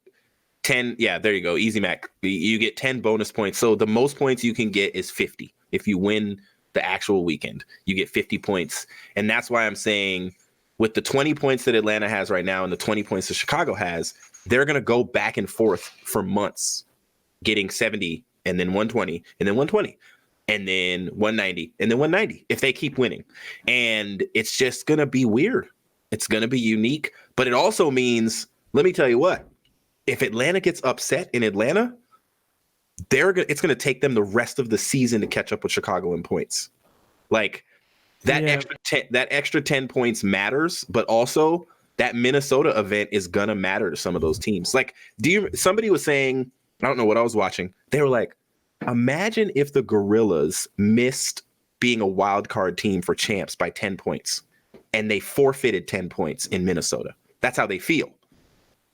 10. Yeah, there you go. Easy Mac. You get 10 bonus points. So the most points you can get is 50. If you win the actual weekend, you get 50 points. And that's why I'm saying, with the 20 points that Atlanta has right now and the 20 points that Chicago has, they're going to go back and forth for months, getting 70 and then 120 and then 120 and then 190 and then 190 if they keep winning. And it's just going to be weird. It's going to be unique. But it also means, let me tell you what, if Atlanta gets upset in Atlanta, it's going to take them the rest of the season to catch up with Chicago in points. Like, that extra 10 points matters, but also that Minnesota event is going to matter to some of those teams. Like, somebody was saying, I don't know what I was watching. They were like, imagine if the Gorillas missed being a wild card team for champs by 10 points and they forfeited 10 points in Minnesota. That's how they feel.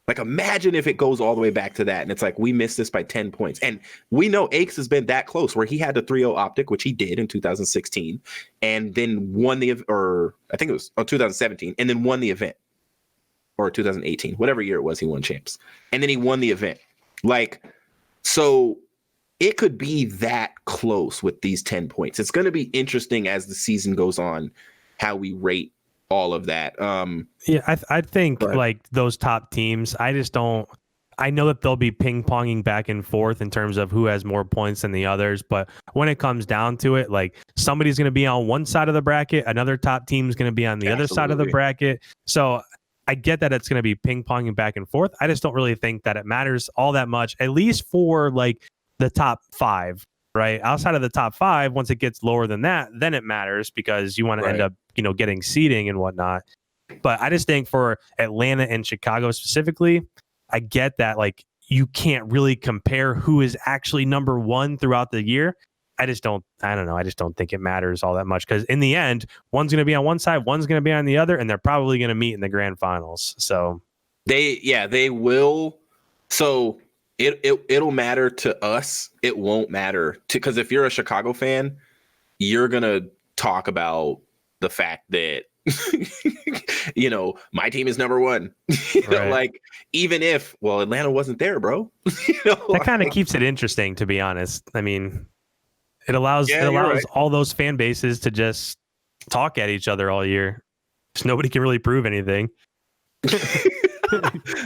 Like, imagine if it goes all the way back to that, and it's like, we missed this by 10 points. And we know Aches has been that close, where he had the 3-0 optic, which he did in 2016, and then won I think it was 2017, and then won the event. Or 2018, whatever year it was, he won champs. And then he won the event. Like, so it could be that close with these 10 points. It's going to be interesting as the season goes on, how we rate all of that. I think like those top teams, I know that they'll be ping-ponging back and forth in terms of who has more points than the others, but when it comes down to it, like, somebody's going to be on one side of the bracket, another top team is going to be on the other side of the bracket. So I get that it's going to be ping-ponging back and forth. I just don't really think that it matters all that much, at least for like the top 5. Right outside of the top 5, once it gets lower than that, then it matters, because you want to end up, getting seeding and whatnot. But I just think for Atlanta and Chicago specifically, I get that, like, you can't really compare who is actually number one throughout the year. I don't know. I just don't think it matters all that much, because in the end, one's going to be on one side, one's going to be on the other, and they're probably going to meet in the grand finals. So they will. So it'll matter to us. It won't matter to, because if you're a Chicago fan, you're gonna talk about the fact that my team is number one. Right. Like, even if, well, Atlanta wasn't there, bro. That kind of keeps it interesting, to be honest. I mean, it allows right. all those fan bases to just talk at each other all year. Just nobody can really prove anything.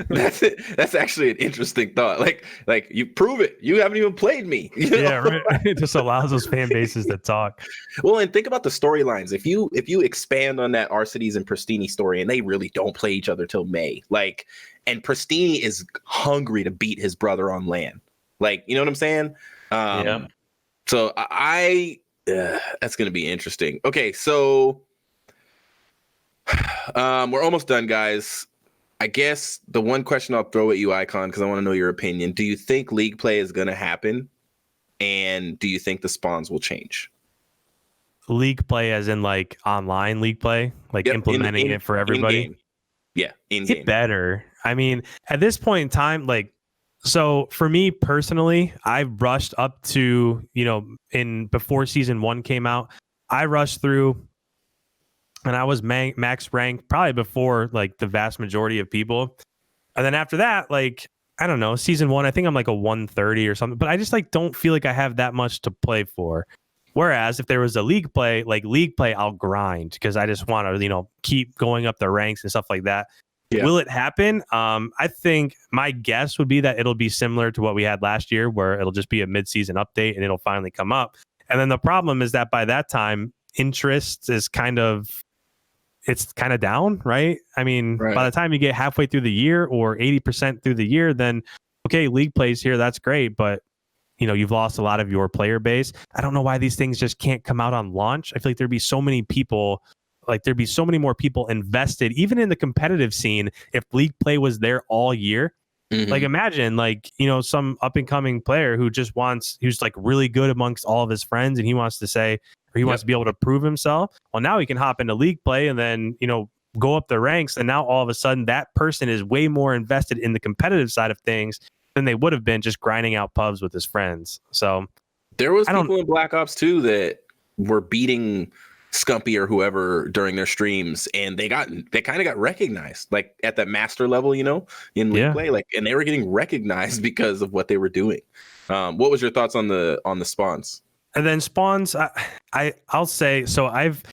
That's it. That's actually an interesting thought. Like you prove it. You haven't even played me. Yeah, right. It just allows those fan bases to talk. Well, and think about the storylines. If you expand on that Arcides and Pristini story, and they really don't play each other till May, and Pristini is hungry to beat his brother on land. Like, you know what I'm saying? Yeah. So that's going to be interesting. Okay, so we're almost done, guys. I guess the one question I'll throw at you, Icon, because I want to know your opinion. Do you think league play is going to happen? And do you think the spawns will change? League play as in like online league play, like implementing it for everybody? In-game. Yeah, in-game. It better. I mean, at this point in time, like, so for me personally, I rushed up to, before season 1 came out, I rushed through and I was max ranked probably before like the vast majority of people. And then after that, like, I don't know, season 1, I think I'm like a 130 or something, but I just like don't feel like I have that much to play for. Whereas if there was a league play, I'll grind because I just want to, keep going up the ranks and stuff like that. Yeah. Will it happen? I think my guess would be that it'll be similar to what we had last year, where it'll just be a mid-season update and it'll finally come up. And then the problem is that by that time, interest is kind of down, right? I mean, by the time you get halfway through the year or 80% through the year, then okay, league plays here, that's great, but you've lost a lot of your player base. I don't know why these things just can't come out on launch. I feel like there'd be so many people, more people invested, even in the competitive scene, if league play was there all year. Mm-hmm. Like, imagine, some up and coming player who's like really good amongst all of his friends, and he wants to say, or he wants to be able to prove himself. Well, now he can hop into league play and then, go up the ranks. And now all of a sudden that person is way more invested in the competitive side of things than they would have been just grinding out pubs with his friends. So there was people in Black Ops 2 that were beating Scumpy or whoever during their streams, and they kind of got recognized, like at that master level, in league play, and they were getting recognized because of what they were doing. What was your thoughts on the spawns? And then spawns, I'll say, so I've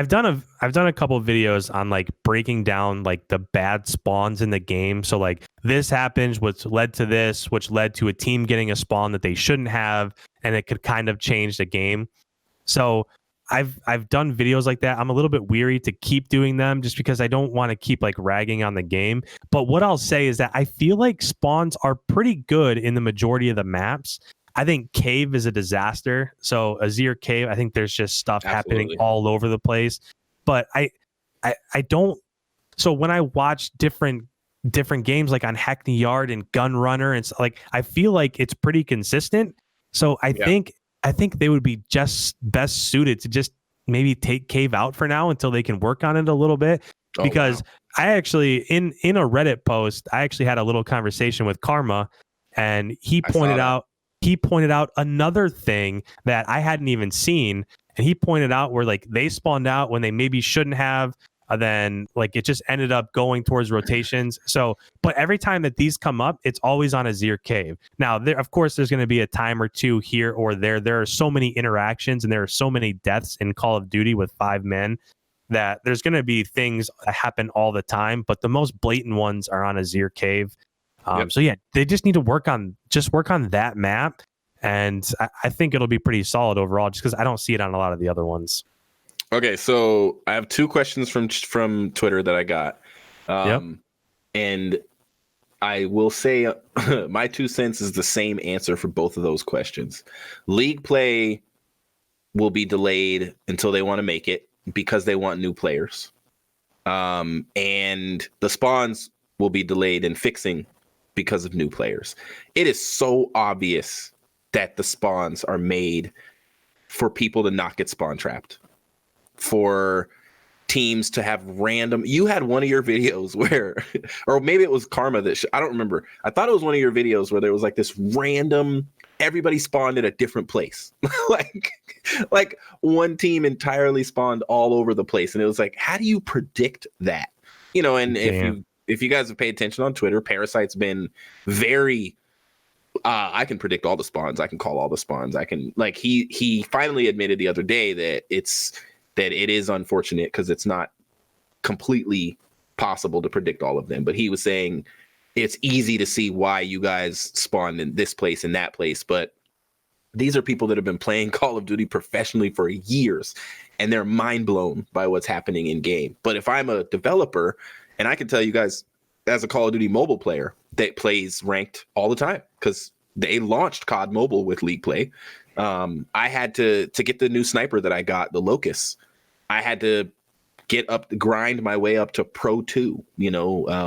done a couple of videos on like breaking down like the bad spawns in the game. So like this happens, which led to this, which led to a team getting a spawn that they shouldn't have, and it could kind of change the game. So I've done videos like that. I'm a little bit weary to keep doing them just because I don't want to keep like ragging on the game. But what I'll say is that I feel like spawns are pretty good in the majority of the maps. I think cave is a disaster. So Azir cave, I think there's just stuff happening all over the place. But I don't. So when I watch different games like on Hackney Yard and Gun Runner, and like I feel like it's pretty consistent. So I think they would be just best suited to just maybe take cave out for now until they can work on it a little bit. Because I actually in a Reddit post, I actually had a little conversation with Karma, and he pointed out another thing that I hadn't even seen. And he pointed out where like they spawned out when they maybe shouldn't have. Then like it just ended up going towards rotations. So, but every time that these come up, it's always on Azir cave. Now, of course, there's going to be a time or two here or there. There are so many interactions and there are so many deaths in Call of Duty with 5 men that there's going to be things that happen all the time. But the most blatant ones are on Azir cave. So yeah, they just need to work on that map, and I think it'll be pretty solid overall. Just because I don't see it on a lot of the other ones. Okay, so I have 2 questions from Twitter that I got, and I will say my 2 cents is the same answer for both of those questions. League play will be delayed until they want to make it because they want new players, and the spawns will be delayed in fixing because of new players. It is so obvious that the spawns are made for people to not get spawn trapped, for teams to have random. You had one of your videos where, or maybe it was Karma that I don't remember. I thought it was one of your videos where there was like this random, everybody spawned at a different place. like one team entirely spawned all over the place. And it was like, how do you predict that? You know, and if you guys have paid attention on Twitter, Parasite's been very I can predict all the spawns. I can call all the spawns. I can, like, he finally admitted the other day that it is unfortunate because it's not completely possible to predict all of them. But he was saying it's easy to see why you guys spawned in this place and that place. But these are people that have been playing Call of Duty professionally for years, and they're mind blown by what's happening in game. But if I'm a developer, and I can tell you guys, as a Call of Duty mobile player that plays ranked all the time, because they launched COD Mobile with League Play. I had to get the new sniper that I got, the Locust. I had to grind my way up to Pro 2,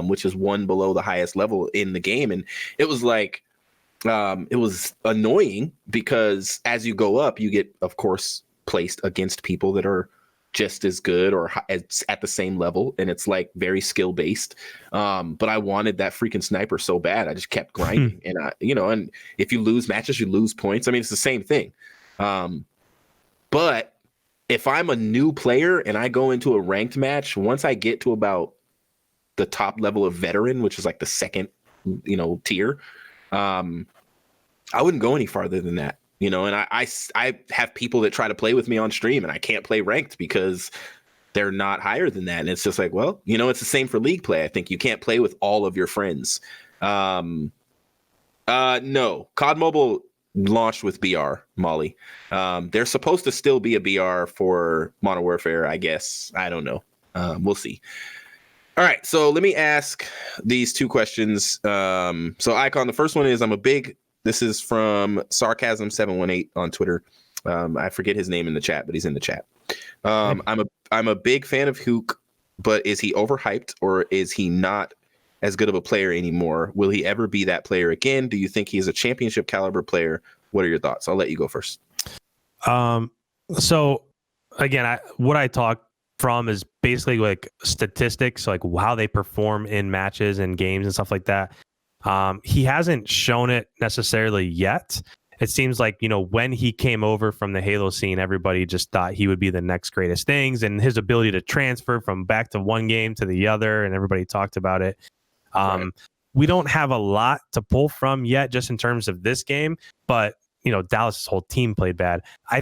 which is one below the highest level in the game. And it was like, it was annoying because as you go up, you get, of course, placed against people that are just as good or at the same level, and it's like very skill based. But I wanted that freaking sniper so bad, I just kept grinding. And and if you lose matches, you lose points. I mean, it's the same thing. But if I'm a new player and I go into a ranked match, once I get to about the top level of veteran, which is like the second, tier, I wouldn't go any farther than that. And I have people that try to play with me on stream, and I can't play ranked because they're not higher than that. And it's just like, well, it's the same for League Play. I think you can't play with all of your friends. No, COD Mobile launched with BR, Molly. There's supposed to still be a BR for Modern Warfare, I guess. I don't know. We'll see. All right, so let me ask these two questions. So Icon, the first one is, this is from Sarcasm718 on Twitter. I forget his name in the chat, but he's in the chat. I'm a big fan of Hook, but is he overhyped, or is he not as good of a player anymore? Will he ever be that player again? Do you think he's a championship caliber player? What are your thoughts? I'll let you go first. So again, what I talk from is basically like statistics, like how they perform in matches and games and stuff like that. He hasn't shown it necessarily yet. It seems like, when he came over from the Halo scene, everybody just thought he would be the next greatest things, and his ability to transfer from back to one game to the other, and everybody talked about it. Right. We don't have a lot to pull from yet, just in terms of this game, but Dallas's whole team played bad. I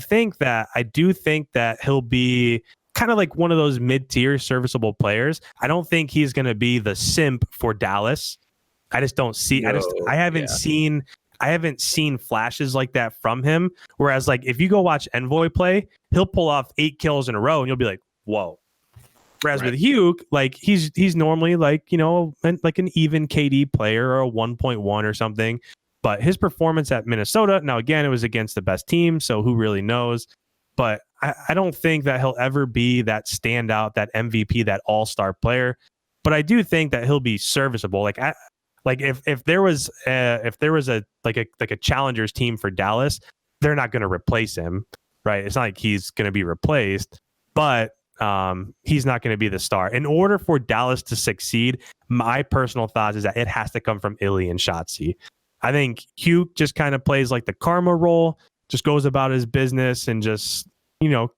do think that he'll be kind of like one of those mid-tier serviceable players. I don't think he's going to be the simp for Dallas. I just don't see. No, I haven't seen flashes like that from him. Whereas, like, if you go watch Envoy play, he'll pull off 8 kills in a row, and you'll be like, "Whoa!" Whereas with Hugh, like he's normally like like an even KD player or a 1.1 or something. But his performance at Minnesota, now again, it was against the best team, so who really knows? But I don't think that he'll ever be that standout, that MVP, that all-star player. But I do think that he'll be serviceable. Like if there was a challengers team for Dallas, they're not going to replace him, right? It's not like he's going to be replaced, but he's not going to be the star. In order for Dallas to succeed, my personal thoughts is that it has to come from Illy and Shotzi. I think Hugh just kind of plays like the karma role, just goes about his business and just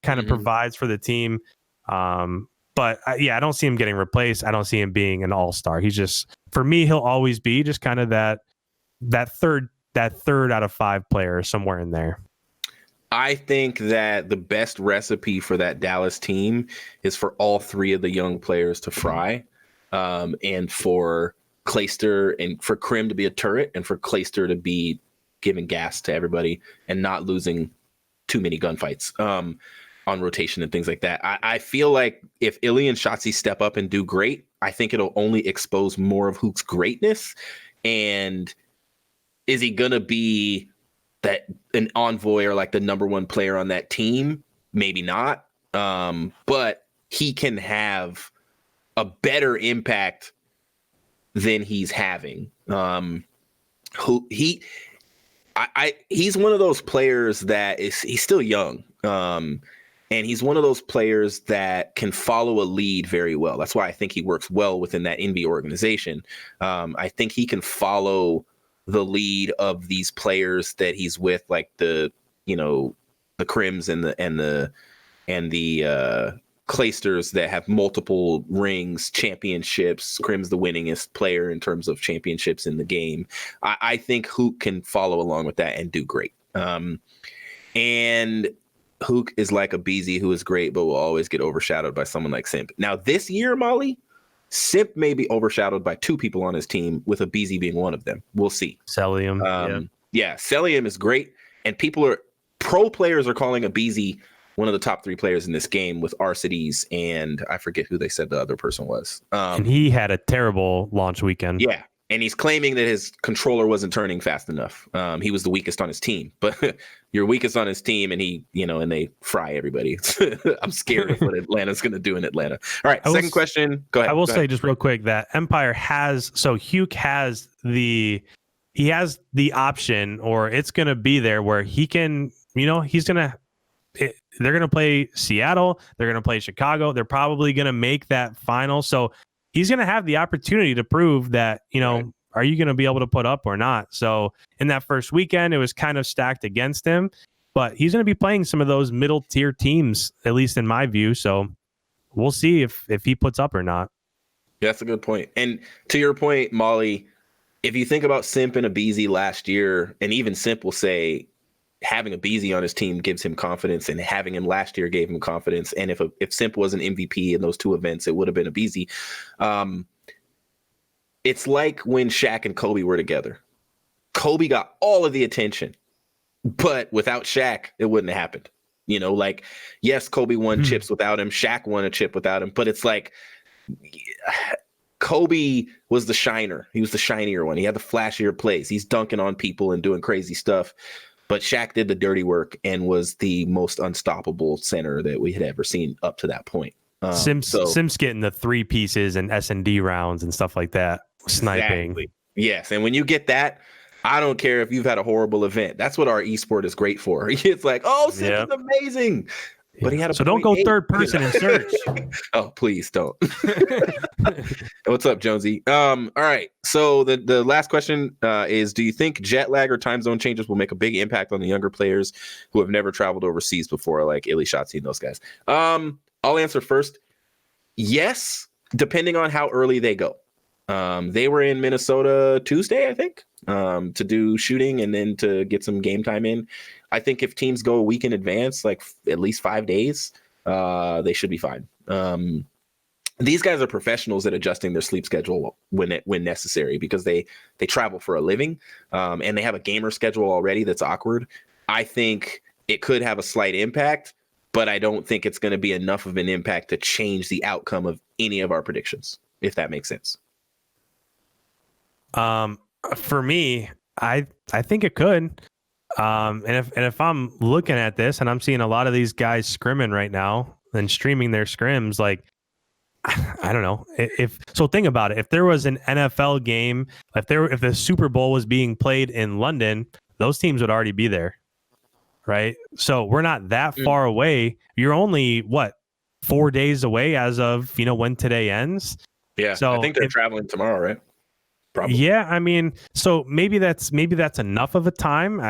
kind of provides for the team. But I don't see him getting replaced. I don't see him being an all-star. He's just, for me, he'll always be just kind of that third out of 5 player somewhere in there. I think that the best recipe for that Dallas team is for all 3 of the young players to fry, and for Clayster and for Krim to be a turret, and for Clayster to be giving gas to everybody and not losing too many gunfights on rotation and things like that. I feel like if Illy and Shotzi step up and do great, I think it'll only expose more of Hook's greatness. And is he gonna be an envoy or like the number 1 player on that team? Maybe not. But he can have a better impact than he's having. Who he's one of those players that he's still young. And he's one of those players that can follow a lead very well. That's why I think he works well within that Envy organization. I think he can follow the lead of these players that he's with, like the Crims and the Claysters that have multiple rings, championships. Crim's the winningest player in terms of championships in the game. I think Hook can follow along with that and do great. And Hook is like a BZ who is great, but will always get overshadowed by someone like Simp. Now, this year, Molly, Simp may be overshadowed by two people on his team, with a BZ being one of them. We'll see. Cellium. Yeah, Cellium is great. And pro players are calling a BZ one of the top 3 players in this game, with Arcides, and I forget who they said the other person was. And he had a terrible launch weekend. Yeah. And he's claiming that his controller wasn't turning fast enough. He was the weakest on his team, but you're weakest on his team, and and they fry everybody. I'm scared of what Atlanta's going to do in Atlanta. All right, second question. Go ahead. I will say just real quick that Empire Hugh has the option, or it's going to be there where he can, they're going to play Seattle. They're going to play Chicago. They're probably going to make that final. So he's going to have the opportunity to prove that, right. Are you going to be able to put up or not? So in that first weekend, it was kind of stacked against him, but he's going to be playing some of those middle tier teams, at least in my view. So we'll see if he puts up or not. Yeah, that's a good point. And to your point, Molly, if you think about Simp and a BZ last year, and even Simp will say having a BZ on his team gives him confidence, and having him last year gave him confidence. And if Simp was an MVP in those 2 events, it would have been a BZ. It's like when Shaq and Kobe were together. Kobe got all of the attention, but without Shaq, it wouldn't have happened. Yes, Kobe won chips without him. Shaq won a chip without him, but it's like Kobe was the shiner. He was the shinier one. He had the flashier plays. He's dunking on people and doing crazy stuff. But Shaq did the dirty work and was the most unstoppable center that we had ever seen up to that point. Sim's getting the 3 pieces and S&D rounds and stuff like that. Sniping. Exactly. Yes. And when you get that, I don't care if you've had a horrible event. That's what our esport is great for. It's like, Sim is amazing. But he had so don't go 8. Third person and search. Oh, please don't. What's up, Jonesy? All right. So the last question is, do you think jet lag or time zone changes will make a big impact on the younger players who have never traveled overseas before, like Illy Shotzi and those guys? I'll answer first. Yes, depending on how early they go. They were in Minnesota Tuesday, I think, to do shooting and then to get some game time in. I think if teams go a week in advance, like at least 5 days, they should be fine. These guys are professionals at adjusting their sleep schedule when necessary, because they travel for a living, and they have a gamer schedule already that's awkward. I think it could have a slight impact, but I don't think it's going to be enough of an impact to change the outcome of any of our predictions, if that makes sense. For me, I think it could. And if I'm looking at this and I'm seeing a lot of these guys scrimming right now and streaming their scrims, like, I don't know. So think about it. If there was an NFL game, if the Super Bowl was being played in London, those teams would already be there. Right. So we're not that far away. You're only 4 days away as of, when today ends. Yeah. So I think they're traveling tomorrow, right? Probably. Yeah. I mean, so maybe that's enough of a time.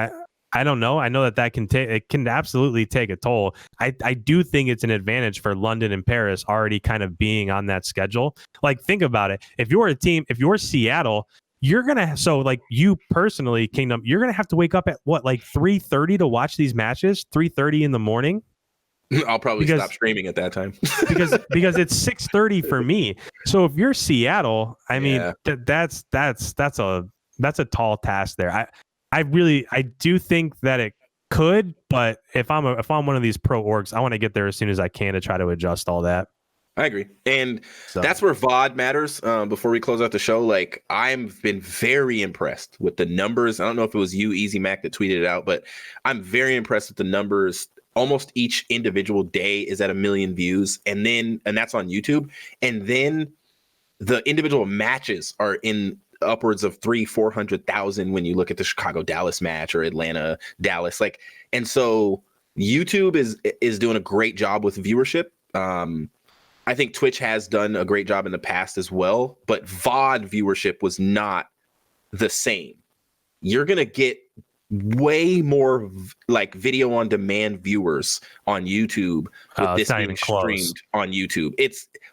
I don't know. I know that it can absolutely take a toll. I do think it's an advantage for London and Paris already kind of being on that schedule. Like, think about it. If you're a team, if you're Seattle, you're going to, so like you personally, Kingdom, you're going to have to wake up at 3:30 to watch these matches, 3:30 in the morning. I'll probably stop streaming at that time because it's 6:30 for me. So if you're Seattle, I mean, that's a tall task there. I do think that it could, but if I'm one of these pro orgs, I want to get there as soon as I can to try to adjust all that. I agree. And that's where VOD matters. Before we close out the show, like, I've been very impressed with the numbers. I don't know if it was you, Easy Mac, that tweeted it out, but I'm very impressed with the numbers. Almost each individual day is at 1 million views. And that's on YouTube. And then the individual matches are in upwards of 300,000-400,000 when you look at the Chicago Dallas match or Atlanta Dallas, like, and so YouTube is doing a great job with viewership. I think Twitch has done a great job in the past as well, but VOD viewership was not the same. You're gonna get way more like video on demand viewers on YouTube with this being streamed on YouTube.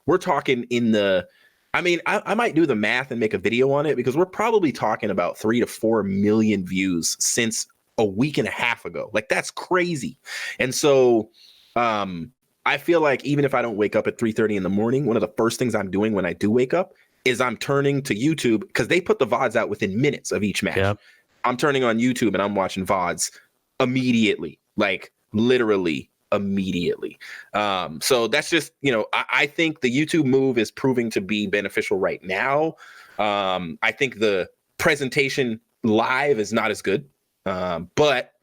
We're talking in the, I mean, I might do the math and make a video on it, because we're probably talking about 3 to 4 million views since a week and a half ago. Like, that's crazy. And so I feel like even if I don't wake up at 3:30 in the morning, one of the first things I'm doing when I do wake up is I'm turning to YouTube, because they put the VODs out within minutes of each match. Yep. I'm turning on YouTube and I'm watching VODs immediately, like literally immediately. So that's just, I think the YouTube move is proving to be beneficial right now. I think the presentation live is not as good, but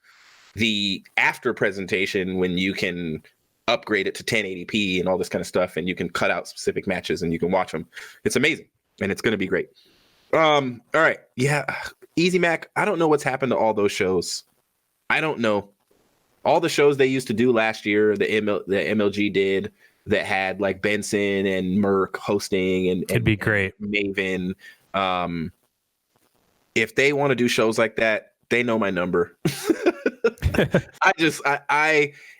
the after presentation, when you can upgrade it to 1080p and all this kind of stuff, and you can cut out specific matches and you can watch them, it's amazing, and it's going to be great. All right. Yeah. Easy Mac, I don't know what's happened to all those shows. I don't know. All the shows they used to do last year, the MLG did, that had like Benson and Merc hosting and it'd be great. Maven. If they want to do shows like that, they know my number.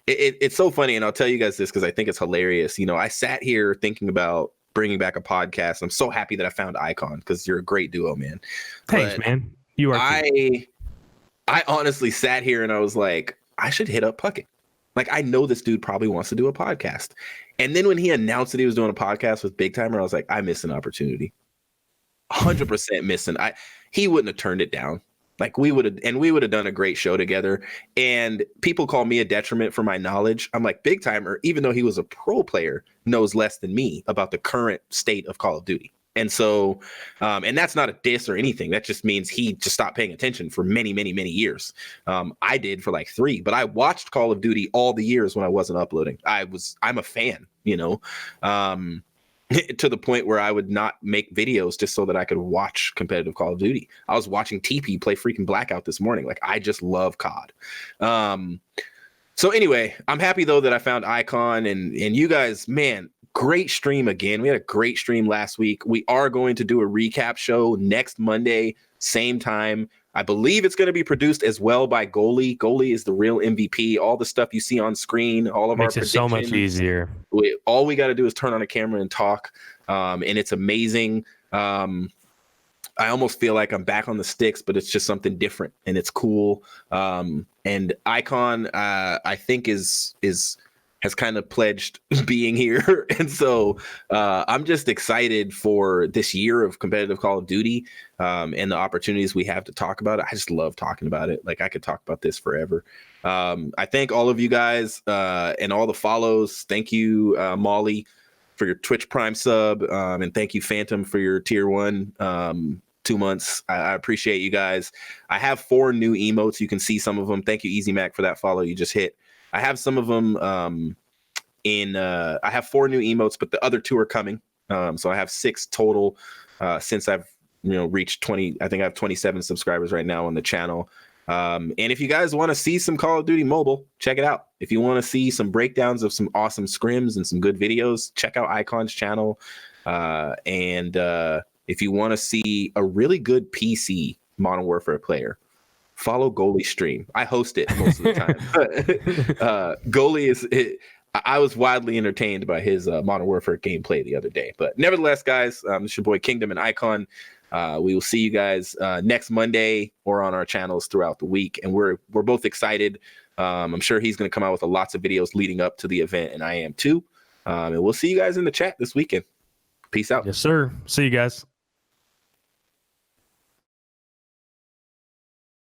It's so funny, and I'll tell you guys this because I think it's hilarious. I sat here thinking about bringing back a podcast. I'm so happy that I found Icon, because you're a great duo, man. Thanks, man. You are. I honestly sat here and I was like, I should hit up Puckett. Like, I know this dude probably wants to do a podcast. And then when he announced that he was doing a podcast with Big Timer, I was like, I missed an opportunity. 100% missing. He wouldn't have turned it down. Like, we would have done a great show together. And people call me a detriment for my knowledge. I'm like, Big Timer, even though he was a pro player, knows less than me about the current state of Call of Duty. And so, and that's not a diss or anything. That just means he just stopped paying attention for many, many, many years. I did for like 3, but I watched Call of Duty all the years when I wasn't uploading. I'm a fan, to the point where I would not make videos just so that I could watch competitive Call of Duty. I was watching TP play freaking Blackout this morning. Like, I just love COD. So anyway, I'm happy though that I found Icon, and you guys, man, great stream again. We had a great stream last week. We are going to do a recap show next Monday, same time. I believe it's going to be produced as well by Goalie. Goalie is the real MVP. All the stuff you see on screen, all of makes our it so much easier. All we got to do is turn on a camera and talk, and it's amazing. I almost feel like I'm back on the sticks, but it's just something different, and it's cool. And Icon, I think has kind of pledged being here. And so I'm just excited for this year of competitive Call of Duty, and the opportunities we have to talk about it. I just love talking about it. Like, I could talk about this forever. I thank all of you guys and all the follows. Thank you, Molly, for your Twitch Prime sub. And thank you, Phantom, for your tier 1 2 months. I appreciate you guys. I have 4 new emotes. You can see some of them. Thank you, Easy Mac, for that follow you just hit. I have some of them I have 4 new emotes, but the other 2 are coming. So I have 6 total since I've reached 20. I think I have 27 subscribers right now on the channel. And if you guys want to see some Call of Duty Mobile, check it out. If you want to see some breakdowns of some awesome scrims and some good videos, check out Icon's channel. And if you want to see a really good PC Modern Warfare player, follow Goalie stream. I host it most of the time. Goalie I was wildly entertained by his Modern Warfare gameplay the other day. But nevertheless, guys, this is your boy Kingdom and Icon. We will see you guys next Monday or on our channels throughout the week. And we're both excited. I'm sure he's going to come out with lots of videos leading up to the event, and I am too. And we'll see you guys in the chat this weekend. Peace out. Yes, sir. See you guys.